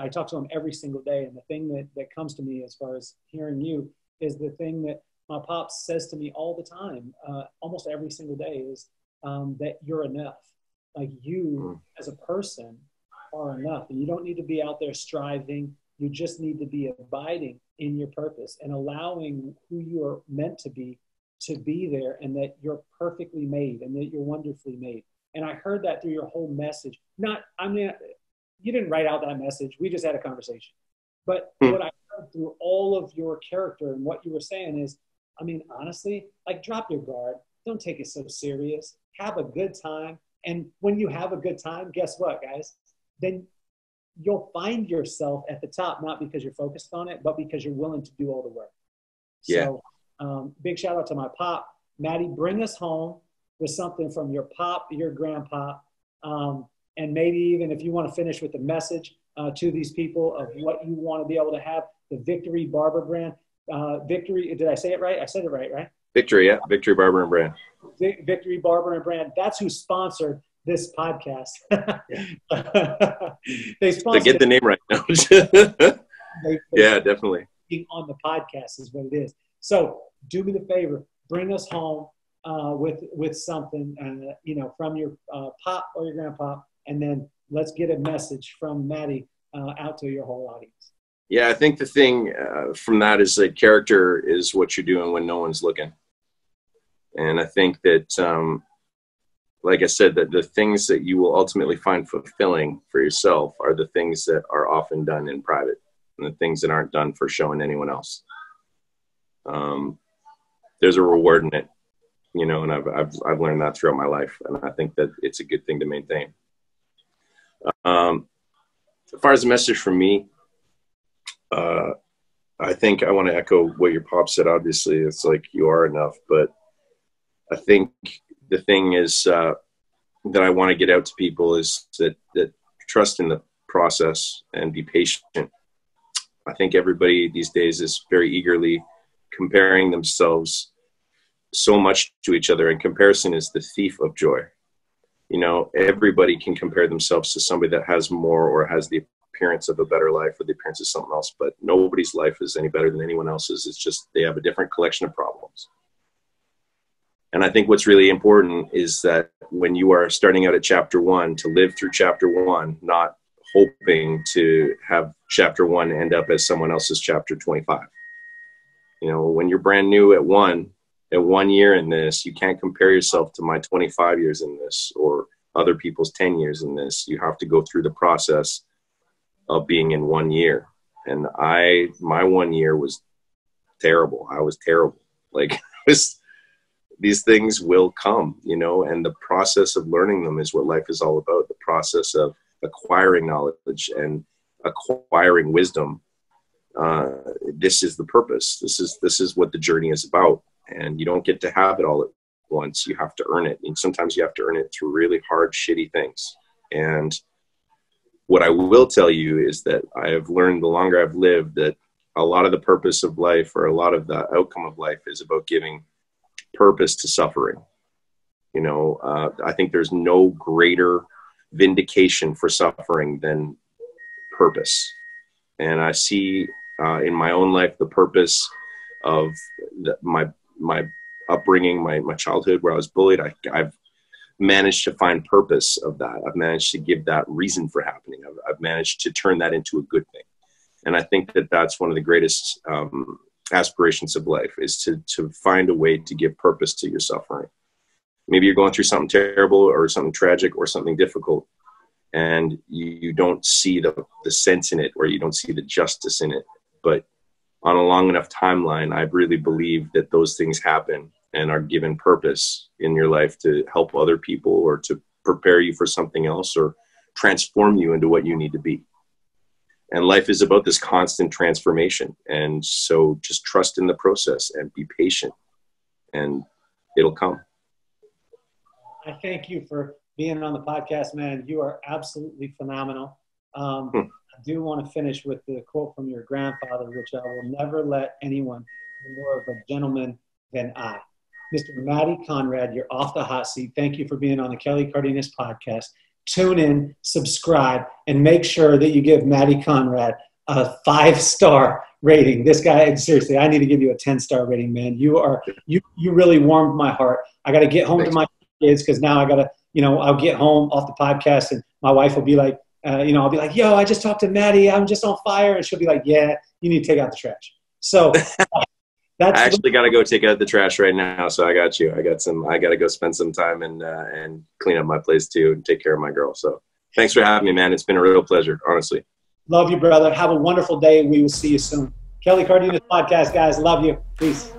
I talk to him every single day, and the thing that comes to me as far as hearing you is the thing that my pops says to me all the time, almost every single day, is that you're enough. Like you as a person are enough, and you don't need to be out there striving. You just need to be abiding in your purpose and allowing who you are meant to be there, and that you're perfectly made and that you're wonderfully made. And I heard that through your whole message. You didn't write out that message. We just had a conversation. But what I heard through all of your character and what you were saying is, I mean, honestly, like, drop your guard. Don't take it so serious. Have a good time. And when you have a good time, guess what, guys? Then you'll find yourself at the top, not because you're focused on it, but because you're willing to do all the work. Yeah. So big shout out to my pop. Matty, bring us home with something from your pop, your grandpa, and maybe even if you want to finish with the message to these people of what you want to be able to have, the Victory Barber brand. Victory, did I say it right? I said it right, right? Victory, yeah. Victory Barber and Brand. Victory Barber and Brand. That's who sponsored this podcast. They sponsored. They get the name right now. Yeah, definitely. On the podcast is what it is. So do me the favor, bring us home with something, from your pop or your grandpa, and then let's get a message from Matty out to your whole audience. Yeah, I think the thing from that is that character is what you're doing when no one's looking. And I think that, like I said, that the things that you will ultimately find fulfilling for yourself are the things that are often done in private, and the things that aren't done for showing anyone else. There's a reward in it, and I've learned that throughout my life, and I think that it's a good thing to maintain. As far as the message from me, I think I want to echo what your pop said. Obviously, it's like you are enough, but I think the thing is that I want to get out to people is that trust in the process and be patient. I think everybody these days is very eagerly comparing themselves so much to each other, and comparison is the thief of joy. Everybody can compare themselves to somebody that has more or has the appearance of a better life or the appearance of something else, but nobody's life is any better than anyone else's. It's just they have a different collection of problems. And I think what's really important is that when you are starting out at chapter 1, to live through chapter 1, not hoping to have chapter 1 end up as someone else's chapter 25. You know, when you're brand new at 1 year in this, you can't compare yourself to my 25 years in this or other people's 10 years in this. You have to go through the process of being in 1 year. And my 1 year was terrible. I was terrible. Like, these things will come, you know, and the process of learning them is what life is all about. The process of acquiring knowledge and acquiring wisdom. This is the purpose. This is what the journey is about. And you don't get to have it all at once. You have to earn it. And sometimes you have to earn it through really hard, shitty things. And what I will tell you is that I have learned the longer I've lived that a lot of the purpose of life, or a lot of the outcome of life, is about giving purpose to suffering. You know, I think there's no greater vindication for suffering than purpose. And I see in my own life the purpose of my upbringing, my childhood where I was bullied. I've managed to find purpose of that. I've managed to give that reason for happening. I've managed to turn that into a good thing. And I think that that's one of the greatest aspirations of life, is to find a way to give purpose to your suffering. Maybe you're going through something terrible or something tragic or something difficult, and you don't see the sense in it, or you don't see the justice in it. But on a long enough timeline, I really believe that those things happen and are given purpose in your life to help other people, or to prepare you for something else, or transform you into what you need to be. And life is about this constant transformation. And so just trust in the process and be patient, and it'll come. I thank you for being on the podcast, man. You are absolutely phenomenal. I do want to finish with the quote from your grandfather, which I will never let anyone be more of a gentleman than I. Mr. Matty Conrad, you're off the hot seat. Thank you for being on the Kelly Cardenas podcast. Tune in, subscribe, and make sure that you give Matty Conrad a 5-star rating. This guy, seriously, I need to give you a 10-star rating, man. You really warmed my heart. I got to get home to my kids, because now I got to, you know, I'll get home off the podcast and my wife will be like, you know, I'll be like, yo, I just talked to Matty. I'm just on fire. And she'll be like, yeah, you need to take out the trash. So I actually got to go take out the trash right now. So I got you. I got to go spend some time and clean up my place too, and take care of my girl. So thanks for having me, man. It's been a real pleasure, honestly. Love you, brother. Have a wonderful day. We will see you soon. Kelly Cardenas podcast, guys. Love you. Peace.